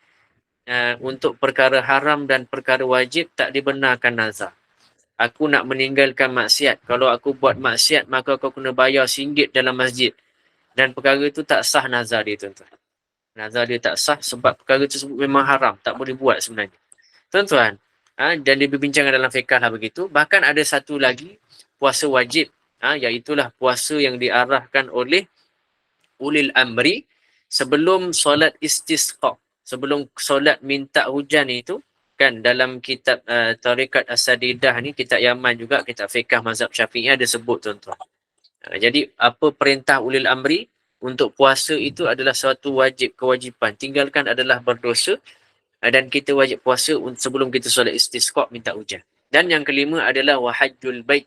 [SPEAKER 1] Untuk perkara haram dan perkara wajib tak dibenarkan nazar. Aku nak meninggalkan maksiat. Kalau aku buat maksiat, maka aku kena bayar RM1 dalam masjid. Dan perkara itu tak sah nazar dia, tuan-tuan. Nazar dia tak sah sebab perkara tersebut memang haram. Tak boleh buat sebenarnya. Tuan-tuan, dan diperbincangkan dalam fiqh lah begitu. Bahkan ada satu lagi, puasa wajib. Iaitulah puasa yang diarahkan oleh ulil amri sebelum solat istisqa. Sebelum solat minta hujan itu, kan dalam kitab Tariqat As-Sadidah ni, kitab Yaman juga, kitab fiqh mazhab Syafi'i ada sebut, tuan-tuan. Jadi apa perintah ulil amri untuk puasa itu adalah suatu wajib, kewajipan. Tinggalkan adalah berdosa dan kita wajib puasa sebelum kita solat istisqa minta hujan. Dan yang kelima adalah wahajjul bait.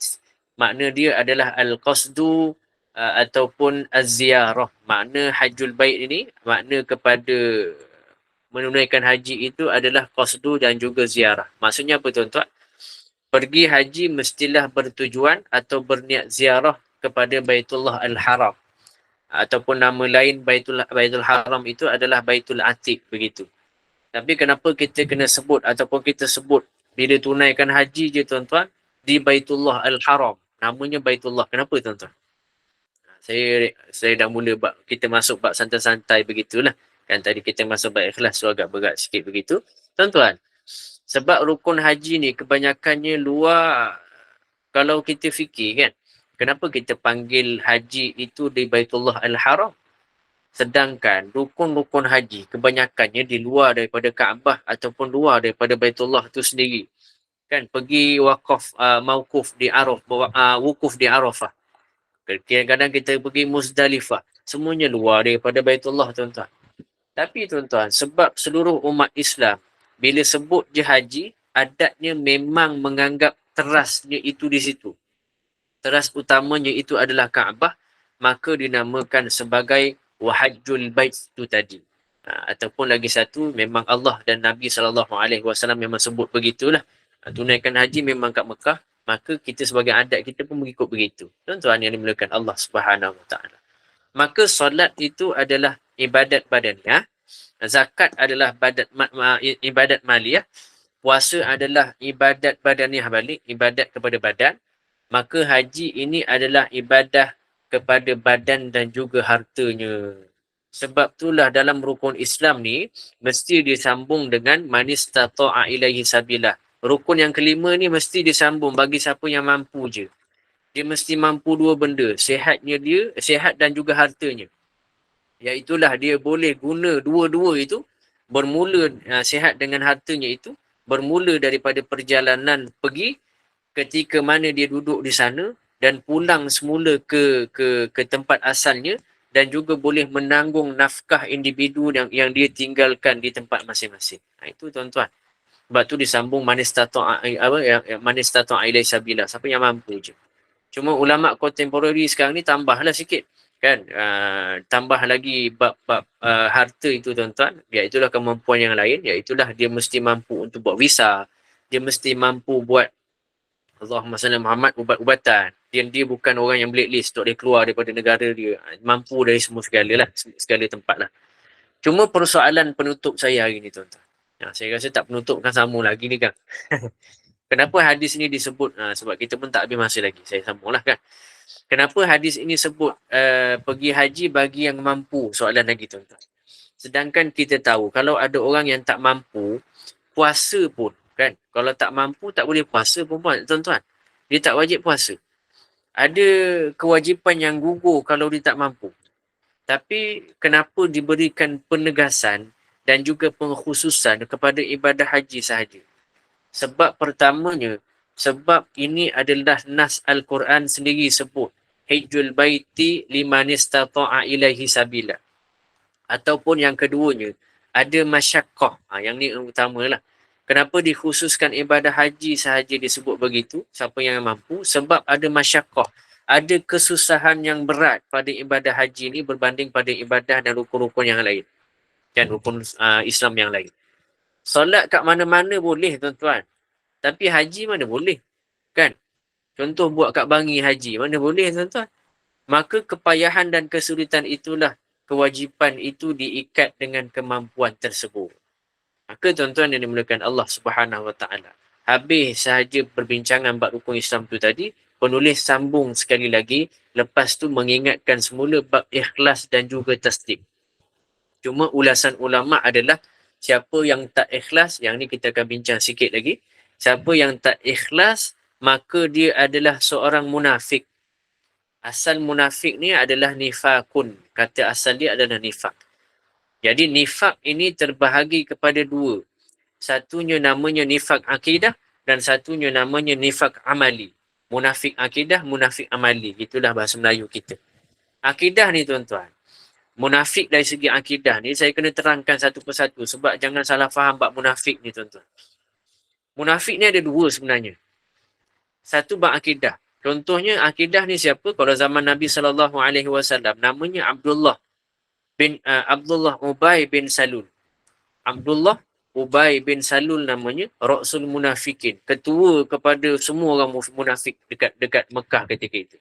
[SPEAKER 1] Makna dia adalah al-qasdu ataupun az-ziyarah. Makna hajjul bait ini, makna kepada menunaikan haji itu adalah qasdu dan juga ziarah. Maksudnya apa, tuan-tuan? Pergi haji mestilah bertujuan atau berniat ziarah kepada Baitullah Al-Haram. Ataupun nama lain Baitul Haram itu adalah Baitul Atiq, begitu. Tapi kenapa kita kena sebut ataupun kita sebut bila tunaikan haji je, tuan-tuan, di Baitullah Al-Haram. Namanya Baitullah. Kenapa, tuan-tuan? Saya dah mula kita masuk bab santai-santai begitulah. Kan tadi kita masuk bab ikhlas, so agak berat sikit begitu. Tuan-tuan, sebab rukun haji ni kebanyakannya luar, kalau kita fikir kan, kenapa kita panggil haji itu di Baitullah Al-Haram? Sedangkan rukun-rukun haji kebanyakannya di luar daripada Kaabah ataupun luar daripada Baitullah itu sendiri. Kan pergi mawquf di Arafah, wukuf di Arafah. Kadang-kadang kita pergi Muzdalifah. Semuanya luar daripada Baitullah, tuan-tuan. Tapi tuan-tuan, sebab seluruh umat Islam bila sebut je haji, adatnya memang menganggap terasnya itu di situ. Teras utamanya itu adalah Kaabah, maka dinamakan sebagai wahajjul bait itu tadi. Ataupun lagi satu, memang Allah dan Nabi SAW memang sebut begitulah. Tunaikan haji memang kat Mekah, maka kita sebagai adat kita pun mengikut begitu. Tuan-tuan yang dimulakan Allah Subhanahu Wa Taala. Maka solat itu adalah ibadat badaniah, zakat adalah ibadat maliyah, puasa adalah ibadat badaniah balik, ibadat kepada badan. Maka haji ini adalah ibadah kepada badan dan juga hartanya. Sebab itulah dalam rukun Islam ni mesti disambung dengan manistata'a ilaihi sabila. Rukun yang kelima ni mesti disambung bagi siapa yang mampu je. Dia mesti mampu dua benda, sihat dan juga hartanya. Iaitulah dia boleh guna dua-dua itu, bermula sihat dengan hartanya itu, bermula daripada perjalanan pergi ketika mana dia duduk di sana dan pulang semula ke tempat asalnya, dan juga boleh menanggung nafkah individu yang dia tinggalkan di tempat masing-masing. Itu, tuan-tuan. Sebab tu disambung manistata'a ilaihi sabila, siapa yang mampu je. Cuma ulama kontemporari sekarang ni tambahlah sikit kan, tambah lagi bab harta itu, tuan-tuan. Iaitulah kemampuan yang lain, iaitulah dia mesti mampu untuk buat visa, dia mesti mampu buat Allahumma salli Muhammad ubat-ubatan. Dia bukan orang yang blacklist, tak boleh keluar daripada negara dia. Mampu dari semua segala tempat lah. Cuma persoalan penutup saya hari ni, tuan-tuan. Saya rasa tak penutup kan sama lagi ni kan. Kenapa hadis ni disebut? Sebab kita pun tak habis masa lagi. Saya sambunglah kan. Kenapa hadis ini sebut pergi haji bagi yang mampu? Soalan lagi, tuan-tuan. Sedangkan kita tahu kalau ada orang yang tak mampu, puasa pun kan, kalau tak mampu tak boleh puasa pun, tuan-tuan. Dia tak wajib puasa. Ada kewajipan yang gugur kalau dia tak mampu. Tapi kenapa diberikan penegasan dan juga pengkhususan kepada ibadah haji sahaja? Sebab pertamanya, sebab ini adalah nas Al-Quran sendiri sebut, hijjul baiti liman istata'a ilaihi sabila. Ataupun yang keduanya, ada masyaqqah. Yang ni utamalah. Kenapa dikhususkan ibadah haji sahaja disebut begitu, siapa yang mampu? Sebab ada masyakkah, ada kesusahan yang berat pada ibadah haji ini berbanding pada ibadah dan rukun-rukun yang lain dan rukun Islam yang lain. Solat kat mana-mana boleh tuan-tuan, tapi haji mana boleh, kan? Contoh buat kat Bangi haji, mana boleh tuan-tuan? Maka kepayahan dan kesulitan itulah kewajipan itu diikat dengan kemampuan tersebut. Maka tuan-tuan yang dimulakan Allah Subhanahu Wa Taala. Habis sahaja perbincangan bab rukun Islam tu tadi, penulis sambung sekali lagi, lepas tu mengingatkan semula bab ikhlas dan juga tasdik. Cuma ulasan ulama adalah siapa yang tak ikhlas, yang ni kita akan bincang sikit lagi. Siapa yang tak ikhlas, maka dia adalah seorang munafik. Asal munafik ni adalah nifakun. Kata asal dia adalah nifak. Jadi nifak ini terbahagi kepada dua. Satunya namanya nifak akidah dan satunya namanya nifak amali. Munafik akidah, munafik amali. Itulah bahasa Melayu kita. Akidah ni tuan-tuan. Munafik dari segi akidah ni saya kena terangkan satu persatu sebab jangan salah faham bab munafik ni tuan-tuan. Munafik ni ada dua sebenarnya. Satu bab akidah. Contohnya akidah ni siapa? Kalau zaman Nabi SAW, namanya Abdullah Ubay bin Salul. Abdullah Ubay bin Salul namanya, Rasul Munafikin, ketua kepada semua orang munafik dekat Mekah ketika itu.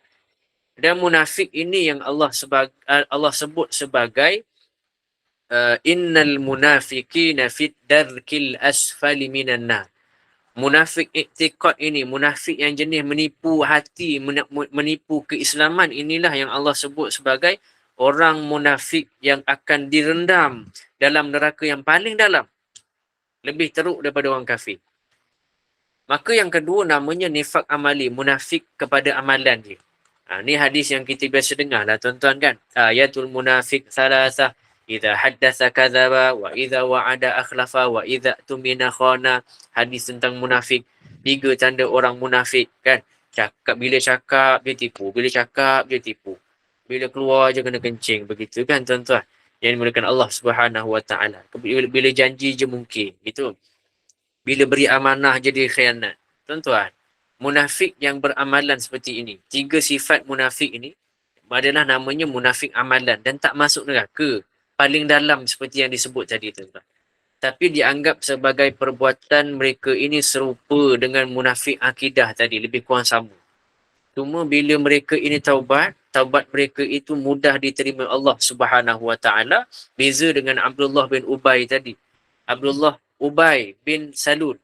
[SPEAKER 1] Dan munafik ini yang Allah sebut sebagai innal munafiqina fit darkil asfali minan nar. Munafik iktikad ini, munafik yang jenis menipu hati, menipu keislaman, inilah yang Allah sebut sebagai orang munafik yang akan direndam dalam neraka yang paling dalam. Lebih teruk daripada orang kafir. Maka yang kedua namanya nifak amali, munafik kepada amalan dia. Ni hadis yang kita biasa dengar lah tuan-tuan kan. Ayatul munafik salasah. Idza haddatsa kadzaba wa idza wa'ada akhlafa wa idza tumina khana. Hadis tentang munafik. 3 tanda orang munafik kan. Bila cakap dia tipu, bila cakap dia tipu. Bila keluar je kena kencing, begitu kan tuan-tuan. Yang dimulakan Allah Subhanahu Wa Taala. Bila janji je mungkin, gitu. Bila beri amanah je dia khianat. Tuan-tuan, munafik yang beramalan seperti ini. 3 sifat munafik ini adalah namanya munafik amalan dan tak masuk neraka. Paling dalam seperti yang disebut tadi tuan-tuan. Tapi dianggap sebagai perbuatan mereka ini serupa dengan munafik akidah tadi, lebih kurang sama. Cuma bila mereka ini taubat mereka itu mudah diterima Allah Subhanahu Wa Taala. Beza dengan Abdullah bin Ubay tadi. Abdullah Ubay bin Salul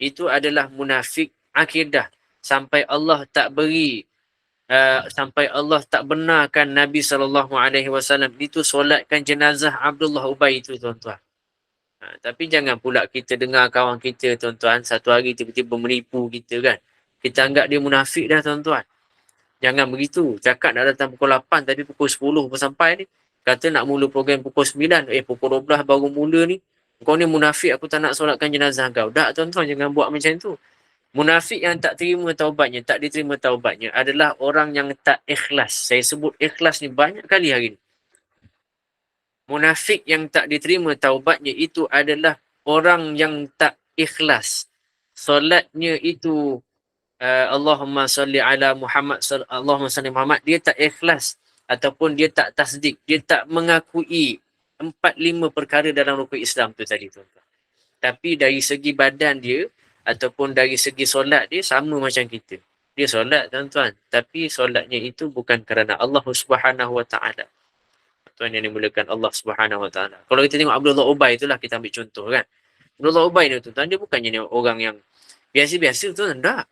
[SPEAKER 1] itu adalah munafik akidah sampai Allah tak benarkan Nabi SAW itu solatkan jenazah Abdullah Ubay itu tuan-tuan. Tapi jangan pula kita dengar kawan kita tuan-tuan satu hari tiba-tiba menipu kita kan. Kita anggap dia munafik dah tuan-tuan. Jangan begitu. Cakap nak datang pukul 8 tapi pukul 10 pun sampai ni. Kata nak mula program pukul 9. Pukul 12 baru mula ni. Kau ni munafik, aku tak nak solatkan jenazah kau. Tak tuan-tuan, jangan buat macam tu. Munafik yang tak terima taubatnya, tak diterima taubatnya adalah orang yang tak ikhlas. Saya sebut ikhlas ni banyak kali hari ni. Munafik yang tak diterima taubatnya itu adalah orang yang tak ikhlas. Solatnya itu Allahumma salli ala Muhammad, Allahumma salli Muhammad, dia tak ikhlas ataupun dia tak tasdik, dia tak mengakui 4-5 perkara dalam rukun Islam tu tadi tuan-tuan. Tapi dari segi badan dia ataupun dari segi solat dia sama macam kita. Dia solat tuan-tuan, tapi solatnya itu bukan kerana Allah Subhanahu Wa Taala. Tuan yang dimulakan Allah Subhanahu Wa Taala. Kalau kita tengok Abdullah Ubay itulah kita ambil contoh kan. Abdullah Ubay ni tuan-tuan, dia bukannya orang yang biasa-biasa tuan-tuan, tak.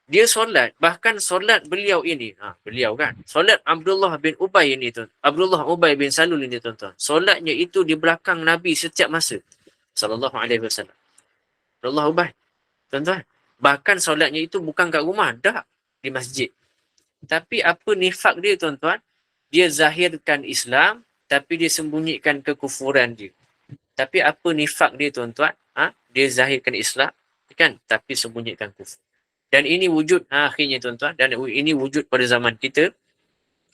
[SPEAKER 1] Dia solat, bahkan solat beliau ini, beliau kan, solat Abdullah bin Ubay ini tuan, Abdullah Ubay bin Salul ini tuan-tuan, solatnya itu di belakang Nabi setiap masa sallallahu alaihi wasallam. Abdullah Ubay tuan-tuan, bahkan solatnya itu bukan kat rumah, dah di masjid. Tapi apa nifak dia tuan-tuan? Dia zahirkan Islam tapi dia sembunyikan kekufuran dia. Tapi apa nifak dia tuan-tuan? Dia zahirkan Islam kan, tapi sembunyikan kufur. Dan ini wujud akhirnya tuan-tuan, dan ini wujud pada zaman kita,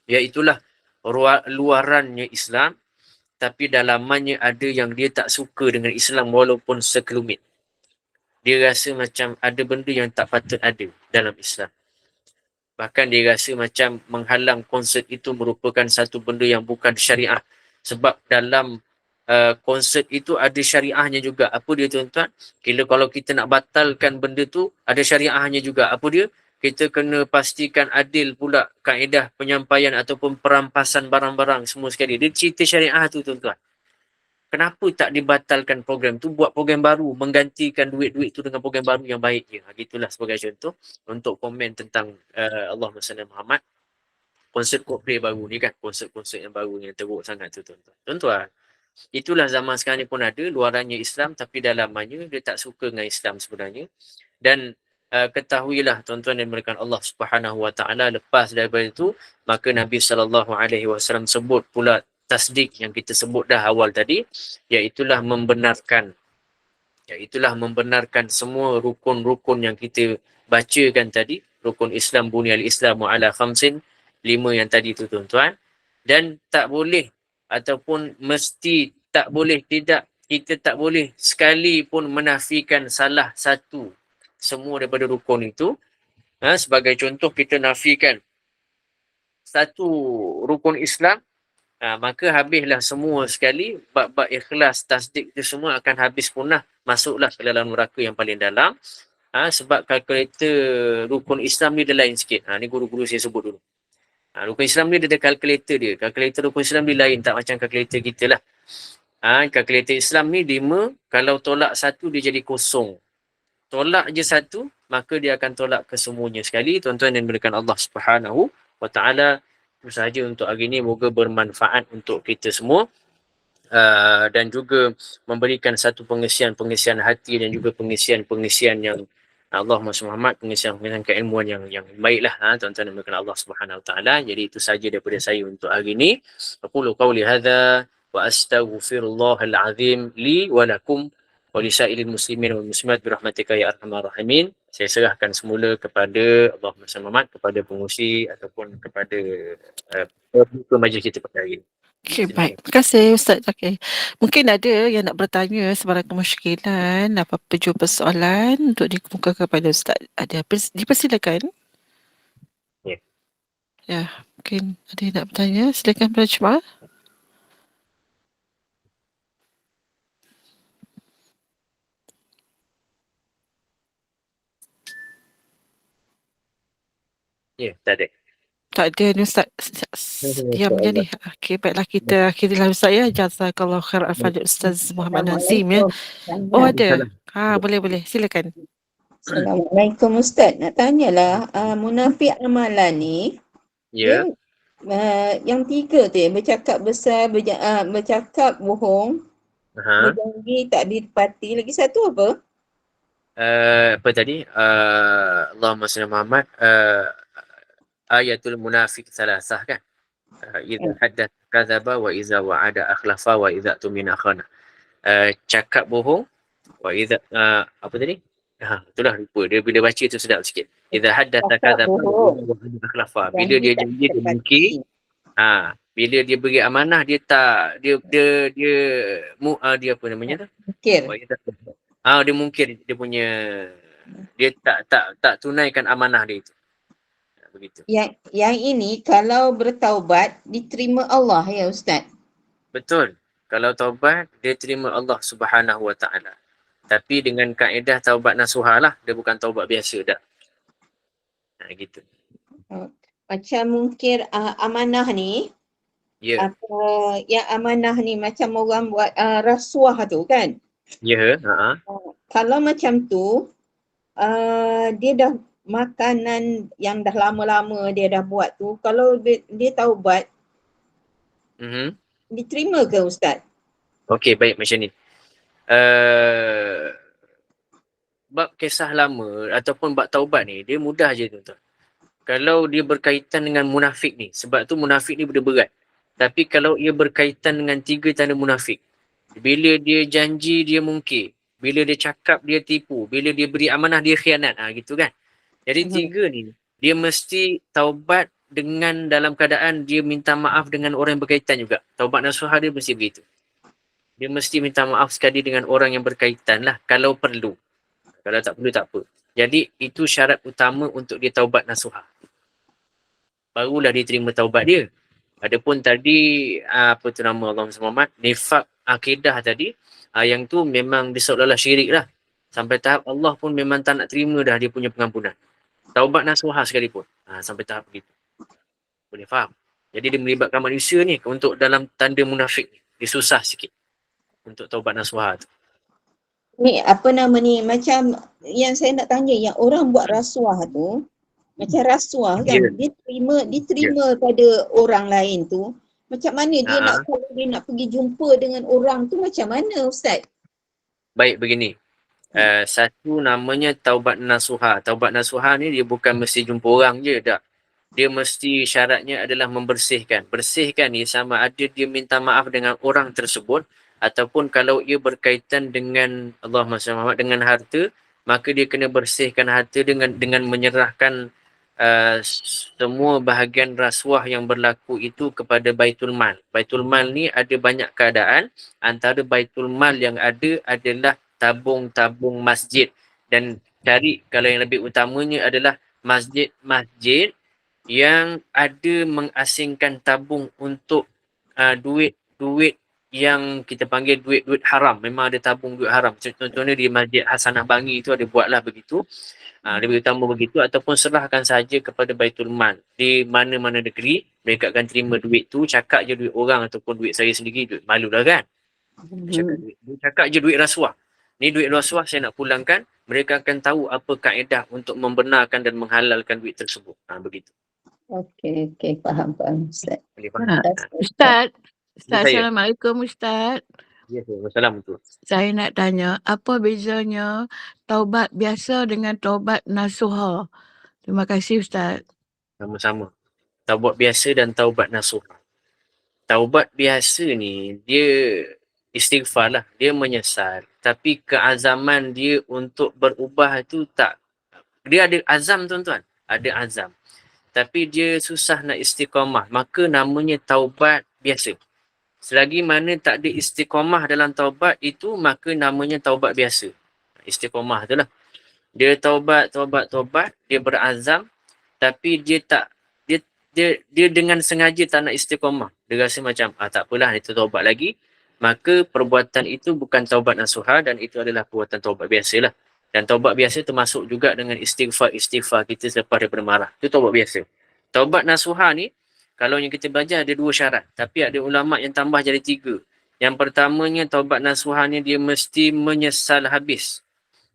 [SPEAKER 1] iaitulah luarannya Islam tapi dalamannya ada yang dia tak suka dengan Islam walaupun sekelumit. dia rasa macam ada benda yang tak patut ada dalam Islam. Bahkan dia rasa macam menghalang konsert itu merupakan satu benda yang bukan syariah. Sebab dalam konsert itu ada syariahnya juga. Apa dia tuan-tuan? Kalau kita nak batalkan benda tu, ada syariahnya juga. Apa dia? Kita kena pastikan adil pula kaedah penyampaian ataupun perampasan barang-barang semua sekali. Dia cerita syariah tu tuan-tuan. Kenapa tak dibatalkan program tu, buat program baru, menggantikan duit-duit tu dengan program baru yang baik je. Gitulah sebagai contoh untuk komen tentang Allahumma salli Muhammad. Konsert Coldplay baru ni kan, konsert-konsert yang baru yang teruk sangat tu tuan-tuan. Tuan-tuan, itulah zaman sekarang ni pun ada, luarannya Islam tapi dalamannya dia tak suka dengan Islam sebenarnya. Dan ketahuilah tuan-tuan dan mereka Allah Subhanahu Wa Taala, lepas daripada itu maka Nabi SAW sebut pula tasdik yang kita sebut dah awal tadi, iaitulah membenarkan semua rukun-rukun yang kita bacakan tadi. Rukun Islam, bunyal Islamu ala khamsin, 5 yang tadi tu tuan-tuan. Dan tak boleh ataupun mesti tak boleh, kita tak boleh sekali pun menafikan salah satu semua daripada rukun itu. Sebagai contoh, kita nafikan satu rukun Islam, maka habislah semua sekali. Bab-bab ikhlas, tasdik itu semua akan habis punah, masuklah ke dalam neraka yang paling dalam. Sebab kalkulator rukun Islam ni dia lain sikit. Ni guru-guru saya sebut dulu. Rukun Islam ni dia ada kalkulator dia. Kalkulator rukun Islam dia lain, tak macam kalkulator kita lah. Kalkulator Islam ni 5, kalau tolak 1 dia jadi kosong. Tolak je 1, maka dia akan tolak kesemuanya sekali. Tuan-tuan dan berikan Allah Subhanahu Wa Taala. Itu sahaja untuk hari ini. Moga bermanfaat untuk kita semua. Dan juga memberikan satu pengisian hati dan juga pengisian yang Allah Muhammad, pengisian keilmuan yang baiklah, tuan-tuan dan berikan Allah Subhanahu Wa Taala. Jadi itu sahaja daripada saya untuk hari ini. Aqulu qawli hadza wa astaghfirullahal azim li wa lakum wa lisairil muslimin wal muslimat birahmatika ya arhamar rahimin. Saya serahkan semula kepada Allah Muhammad, kepada pengurusi ataupun kepada majlis kita pada hari ini.
[SPEAKER 2] Okey, baik. Terima kasih Ustaz Zakir. Mungkin ada yang nak bertanya sebarang kemusykilan, apa-apa jua persoalan untuk dikemukakan kepada Ustaz. Ada, dipersilakan.
[SPEAKER 1] Ya.
[SPEAKER 2] Ya, mungkin ada yang nak bertanya. Silakan para jemaah.
[SPEAKER 1] Ya, tak ada.
[SPEAKER 2] Tak ada ni Ustaz. Diam je ni. Okey, baiklah kita akhirilah Ustaz ya. Jazakallah khair al-fadil Ustaz Muhammad Nazim ya. Oh ada. Boleh. Silakan.
[SPEAKER 3] Assalamualaikum Ustaz. Nak tanyalah, munafik amalan ni,
[SPEAKER 1] Ya.
[SPEAKER 3] dia, yang 3 tu, bercakap besar, bercakap bohong, berjanji tak ditepati. Lagi satu apa?
[SPEAKER 1] Apa tadi? Allahumma salli Muhammad. Ayatul munafik salasah kan? Idza haddath kadzaba wa idza wa'ada akhlafa wa idza tumina khana. Cakap bohong, wa idza apa tadi? Itulah lupa. Dia bila baca tu sedap sikit. Idza haddath kadzaba wa wa'ada akhlafa. Bila dia janji dia mungkir. Bila dia beri amanah dia tak dia apa namanya tu?
[SPEAKER 3] Mungkir.
[SPEAKER 1] Dia mungkir dia punya, dia tak tunaikan amanah dia itu. Begitu.
[SPEAKER 3] Yang ini kalau bertaubat diterima Allah ya Ustaz.
[SPEAKER 1] Betul. Kalau taubat dia terima Allah Subhanahu Wa Taala. Tapi dengan kaedah taubat nasuha lah, dia bukan taubat biasa dah. Gitu.
[SPEAKER 3] Macam mungkir amanah ni.
[SPEAKER 1] Ya.
[SPEAKER 3] Yang amanah ni macam orang buat rasuah tu kan.
[SPEAKER 1] Ya.
[SPEAKER 3] Kalau macam tu dia dah makanan yang dah lama-lama dia dah buat tu, kalau dia taubat, diterima ke Ustaz?
[SPEAKER 1] Okey, baik macam ni. Bab kisah lama ataupun bab taubat ni, dia mudah je tuan-tuan. Kalau dia berkaitan dengan munafik ni, sebab tu munafik ni benda berat. Tapi kalau ia berkaitan dengan 3 tanda munafik, bila dia janji dia mungkir, bila dia cakap dia tipu, bila dia beri amanah dia khianat, gitu kan. Jadi 3 ni, dia mesti taubat dengan dalam keadaan dia minta maaf dengan orang yang berkaitan juga. Taubat nasuha dia mesti begitu. Dia mesti minta maaf sekali dengan orang yang berkaitan lah kalau perlu. Kalau tak perlu, tak apa. Jadi, itu syarat utama untuk dia taubat nasuha. Barulah dia terima taubat dia. Adapun tadi, apa tu nama Allah Muhammad, nifak akidah tadi, yang tu memang dia seolah-olah syirik lah. Sampai tahap Allah pun memang tak nak terima dah dia punya pengampunan. Taubat nasuha sekalipun. Sampai tahap begitu. Boleh faham? Jadi dia melibatkan manusia ni untuk dalam tanda munafik ni. Dia susah sikit untuk taubat nasuha tu.
[SPEAKER 3] Ni apa nama ni, macam yang saya nak tanya, yang orang buat rasuah tu, macam rasuah kan, dia terima pada orang lain tu, macam mana dia nak, kalau dia nak pergi jumpa dengan orang tu macam mana Ustaz?
[SPEAKER 1] Baik, begini. Satu namanya taubat nasuha. Taubat nasuha ni dia bukan mesti jumpa orang je, tak. Dia mesti syaratnya adalah membersihkan. Bersihkan ni sama ada dia minta maaf dengan orang tersebut, ataupun kalau ia berkaitan dengan Allah SWT, dengan harta, maka dia kena bersihkan harta dengan menyerahkan semua bahagian rasuah yang berlaku itu kepada Baitul Mal. Baitul Mal ni ada banyak keadaan. Antara Baitul Mal yang ada adalah tabung-tabung masjid. Dan cari, kalau yang lebih utamanya adalah masjid-masjid yang ada mengasingkan tabung untuk duit yang kita panggil duit haram. Memang ada tabung duit haram. Contohnya di Masjid Hasanah Bangi itu ada buatlah begitu. Lebih utama begitu, ataupun serahkan saja kepada Baitul Mal. Di mana-mana negeri, mereka akan terima duit tu, cakap je duit orang ataupun duit saya sendiri, duit malu lah kan. Cakap je duit rasuah. Ni duit rasuah saya nak pulangkan, mereka akan tahu apa kaedah untuk membenarkan dan menghalalkan duit tersebut. Begitu.
[SPEAKER 3] Okey, faham Ustaz.
[SPEAKER 4] Ustaz, Assalamualaikum Ustaz.
[SPEAKER 1] Ya, Assalamualaikum.
[SPEAKER 4] Saya nak tanya, apa bezanya taubat biasa dengan taubat nasuha? Terima kasih Ustaz.
[SPEAKER 1] Sama-sama. Taubat biasa dan taubat nasuha. Taubat biasa ni, dia istighfar lah. Dia menyesal. Tapi keazaman dia untuk berubah tu tak. Dia ada azam tuan-tuan. Ada azam. Tapi dia susah nak istiqamah. Maka namanya taubat biasa. Selagi mana tak ada istiqamah dalam taubat itu, maka namanya taubat biasa. Istiqamah tu lah. Dia taubat, dia berazam, tapi dia tak, dia dengan sengaja tak nak istiqamah. Dia rasa macam, tak apalah, itu taubat lagi. Maka perbuatan itu bukan taubat nasuha, dan itu adalah perbuatan taubat biasa lah. Dan taubat biasa termasuk juga dengan istighfar kita selepas daripada marah. Itu taubat biasa. Taubat nasuha ni, kalau yang kita belajar ada 2 syarat. Tapi ada ulama' yang tambah jadi 3. Yang pertamanya, taubat nasuha ni dia mesti menyesal habis.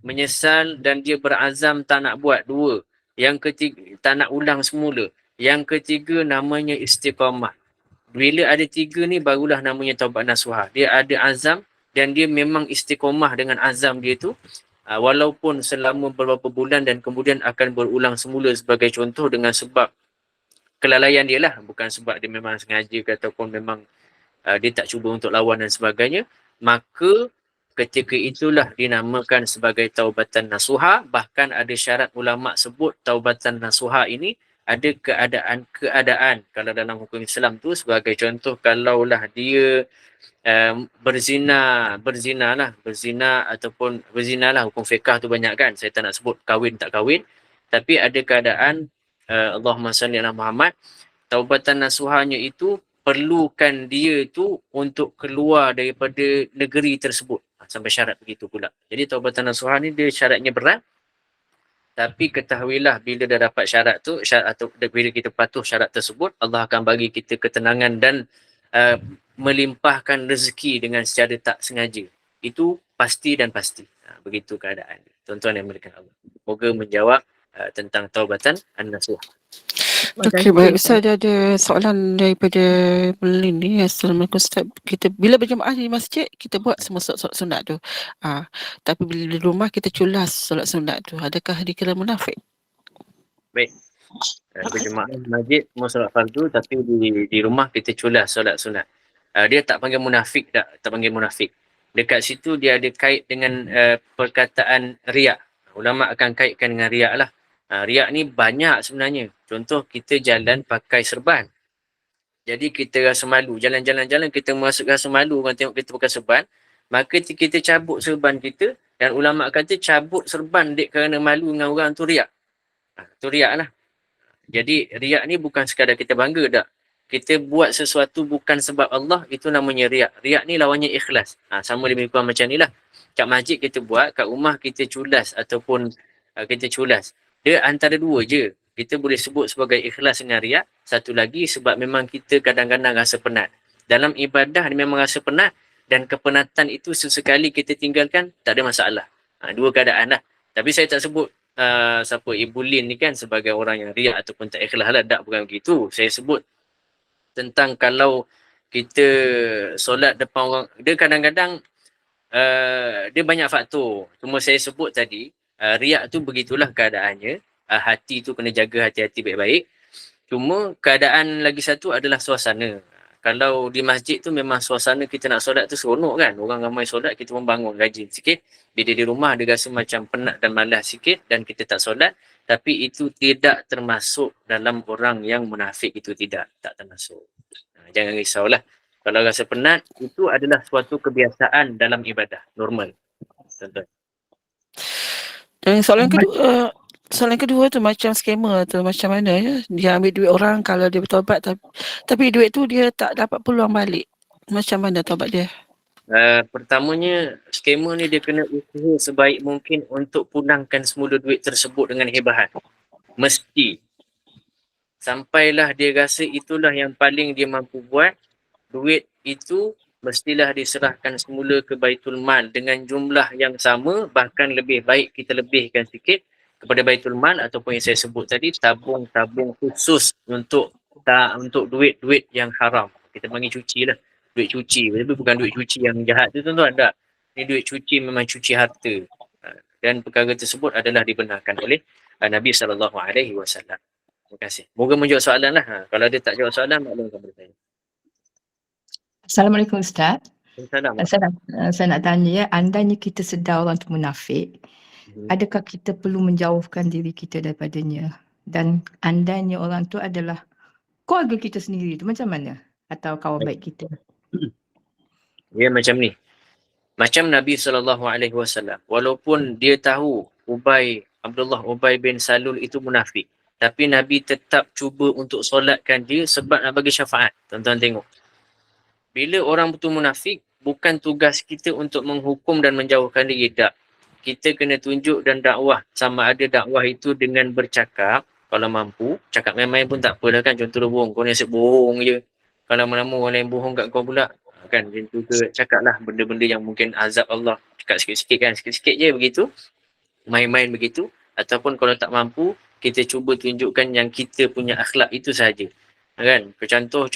[SPEAKER 1] Menyesal dan dia berazam tak nak buat. 2. Yang ketiga, tak nak ulang semula. Yang ketiga namanya istiqamah. Bila ada 3 ni barulah namanya taubat nasuha. Dia ada azam dan dia memang istiqamah dengan azam dia tu. Walaupun selama beberapa bulan dan kemudian akan berulang semula sebagai contoh dengan sebab kelalaian dia lah. Bukan sebab dia memang sengaja ke ataupun memang dia tak cuba untuk lawan dan sebagainya. Maka ketika itulah dinamakan sebagai taubatan nasuha. Bahkan ada syarat ulama' sebut taubatan nasuha ini ada keadaan. Kalau dalam hukum Islam tu sebagai contoh, kalaulah dia berzina ataupun berzina lah, hukum fiqah tu banyak kan. Saya tak nak sebut kahwin tak kahwin. Tapi ada keadaan Allahumma salli ala Muhammad, taubatan nasuhanya itu perlukan dia tu untuk keluar daripada negeri tersebut. Sampai syarat begitu pula. Jadi taubatan nasuha ni dia syaratnya berat. Tapi ketahuilah bila dah dapat syarat tu, atau bila kita patuh syarat tersebut, Allah akan bagi kita ketenangan dan melimpahkan rezeki dengan secara tak sengaja. Itu pasti dan pasti. Begitu keadaan. Tuan-tuan yang berikan Allah. Moga menjawab tentang taubatan an-nasuha.
[SPEAKER 2] Okey, baik. Ustaz, ada soalan daripada Melin ni. Assalamualaikum Ustaz. Kita bila berjemaah di masjid, kita buat semua solat sunat tu. Tapi bila di rumah kita culas solat sunat tu. Adakah dikira munafik?
[SPEAKER 1] Baik. Berjemaah di masjid semua solat fardu, tapi di rumah kita culas solat sunat. Dia tak panggil munafik, tak panggil munafik. Dekat situ dia ada kait dengan perkataan riak. Ulama' akan kaitkan dengan riak lah. Riak ni banyak sebenarnya. Contoh, kita jalan pakai serban. Jadi kita rasa malu. Jalan-jalan kita merasa rasa malu orang tengok kita pakai serban. Maka kita cabut serban kita, Dan ulama kata cabut serban dek kerana malu dengan orang tu riak. Tu riak lah. Jadi riak ni bukan sekadar kita bangga tak. Kita buat sesuatu bukan sebab Allah, itu namanya riak. Riak ni lawannya ikhlas. Sama lebih kurang macam ni lah. Kat masjid kita buat, kat rumah kita culas ataupun kita culas. Dia antara dua je. Kita boleh sebut sebagai ikhlas dengan riak. Satu lagi sebab memang kita kadang-kadang rasa penat. Dalam ibadah ni memang rasa penat dan kepenatan itu sesekali kita tinggalkan, tak ada masalah. Dua keadaan lah. Tapi saya tak sebut siapa Ibu Lin ni kan sebagai orang yang riak ataupun tak ikhlas lah. Tak, bukan begitu. Saya sebut tentang kalau kita solat depan orang, dia kadang-kadang dia banyak faktor. Cuma saya sebut tadi, riak tu begitulah keadaannya. Hati tu kena jaga hati-hati baik-baik. Cuma keadaan lagi satu adalah suasana. Kalau di masjid tu memang suasana kita nak solat tu seronok kan. Orang ramai solat, kita pun bangun rajin sikit. Bila di rumah dia rasa macam penat dan malas sikit dan kita tak solat. Tapi itu tidak termasuk dalam orang yang munafik, itu tidak. Tak termasuk. Jangan risaulah. Kalau rasa penat, itu adalah suatu kebiasaan dalam ibadah. Normal. Contoh.
[SPEAKER 2] Dan soalan kedua tu macam scammer tu, macam mana ya? Dia ambil duit orang kalau dia bertaubat, tapi duit tu dia tak dapat peluang balik. Macam mana taubat dia?
[SPEAKER 1] Pertamanya, scammer ni dia kena usaha sebaik mungkin untuk pulangkan semula duit tersebut dengan hebahan. Mesti. Sampailah dia rasa itulah yang paling dia mampu buat, duit itu mestilah diserahkan semula ke Baitul Mal dengan jumlah yang sama, bahkan lebih baik kita lebihkan sikit kepada Baitul Mal ataupun yang saya sebut tadi, tabung-tabung khusus untuk duit-duit yang haram. Kita panggil cuci lah. Duit cuci. Tapi bukan duit cuci yang jahat tu tuan-tuan. Tak. Ini duit cuci memang cuci harta. Dan perkara tersebut adalah dibenarkan oleh Nabi SAW. Terima kasih. Moga menjawab soalan lah. Kalau dia tak jawab soalan, maklumkan bertanya.
[SPEAKER 5] Assalamualaikum Ustaz.
[SPEAKER 1] Assalamualaikum.
[SPEAKER 5] Saya nak tanya ya, andainya kita sedar orang tu munafik, adakah kita perlu menjauhkan diri kita daripadanya? Dan andainya orang tu adalah keluarga kita sendiri tu macam mana? Atau kawan baik kita?
[SPEAKER 1] Dia macam ni. Macam Nabi SAW, walaupun dia tahu Abdullah Ubay bin Salul itu munafik, tapi Nabi tetap cuba untuk solatkan dia sebab nak bagi syafaat. Tuan-tuan tengok. Bila orang betul munafik, bukan tugas kita untuk menghukum dan menjauhkan diri. Tak. Kita kena tunjuk dan dakwah. Sama ada dakwah itu dengan bercakap, kalau mampu. Cakap main-main pun tak apalah kan. Contoh bohong. Kau ni asyik bohong je. Kalau mana-mana orang lain bohong kat kau pula. Kan, macam tu ke, cakaplah benda-benda yang mungkin azab Allah. Cakap sikit-sikit kan. Sikit-sikit je begitu. Main-main begitu. Ataupun kalau tak mampu, kita cuba tunjukkan yang kita punya akhlak itu sahaja. Kan, contoh,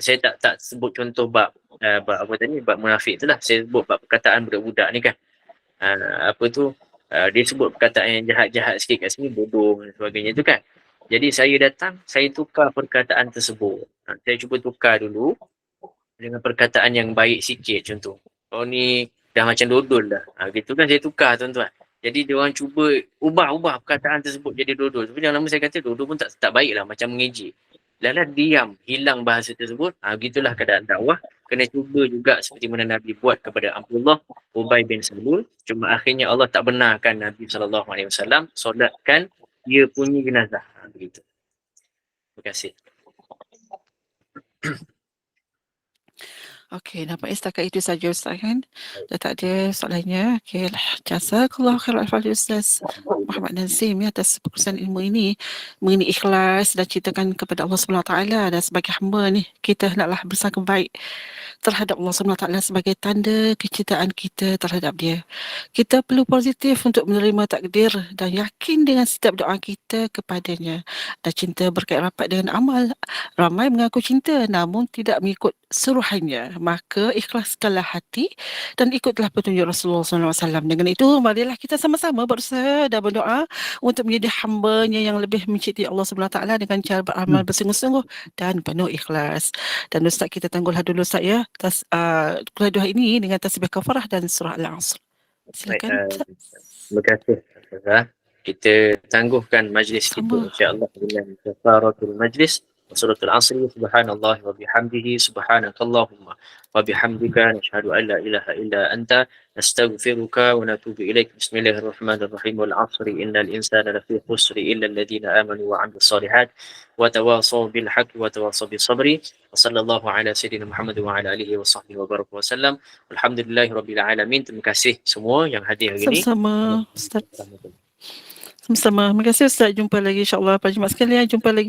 [SPEAKER 1] saya tak sebut contoh bab apa tadi, bab munafik tu lah. Saya sebut bab perkataan budak-budak ni kan. Dia sebut perkataan yang jahat-jahat sikit kat sini, bodoh dan sebagainya tu kan. Jadi saya datang, saya tukar perkataan tersebut. Saya cuba tukar dulu dengan perkataan yang baik sikit. Contoh, oh ni dah macam dodol dah. Gitu kan, saya tukar tuan-tuan. Jadi dia orang cuba ubah perkataan tersebut jadi dodol. Tapi yang lama saya kata dodol pun tak baik lah, macam mengejek. Lala diam, hilang bahasa tersebut. Begitulah keadaan dakwah. Kena cuba juga seperti mana Nabi buat kepada Abdullah Ubay bin Salul. Cuma akhirnya Allah tak benarkan Nabi SAW solatkan dia punya jenazah. Begitu. Terima kasih.
[SPEAKER 2] Okey, nampaknya setakat itu saja Ustaz kan? Dah tak ada soalannya. Okey, jazakallahu khairan Ustaz Muhammad Nazim ya atas perkongsian ilmu ini mengenai ikhlas dan cintakan kepada Allah SWT. Dan sebagai hamba ni, kita hendaklah bersangka baik terhadap Allah SWT sebagai tanda kecintaan kita terhadap dia. Kita perlu positif untuk menerima takdir dan yakin dengan setiap doa kita kepadanya. Dan cinta berkait rapat dengan amal. Ramai mengaku cinta namun tidak mengikut suruhannya. Maka ikhlaskanlah hati dan ikutlah petunjuk Rasulullah SAW. Dengan itu, marilah kita sama-sama berusaha dan berdoa untuk menjadi hamba-Nya yang lebih mencintai Allah SWT dengan cara beramal bersungguh-sungguh dan penuh ikhlas. Dan Ustaz, kita tangguhlah dulu Ustaz ya, kuliah ini dengan tasbih kafarah dan surah Al-Asr. Silakan.
[SPEAKER 1] Terima kasih. Kita tangguhkan majlis kita insya-Allah dengan kafaratul majlis. Suratul Asr. Subhanallah wa bihamdihi, subhanakallahumma wa bihamdika, nashhadu an la ilaha illa anta nastaghfiruka wa natubu ilaik. Bismillahirrahmanirrahim. Wal 'asri innal insana lafi khusri illa alladhina amanu wa 'amilus solihat wa tawasaw bil haqqi wa tawasaw bis sabri. Wa sallallahu ala sayyidina Muhammad wa ala alihi wa sahbihi wa baraka wa sallam. Alhamdulillahirabbil alamin. Terima kasih semua yang hadir hari ini.
[SPEAKER 2] Sama-sama Ustaz. Sama-sama. Terima kasih Ustaz. Jumpa lagi insya-Allah. Pada jemaah sekalian, jumpa lagi.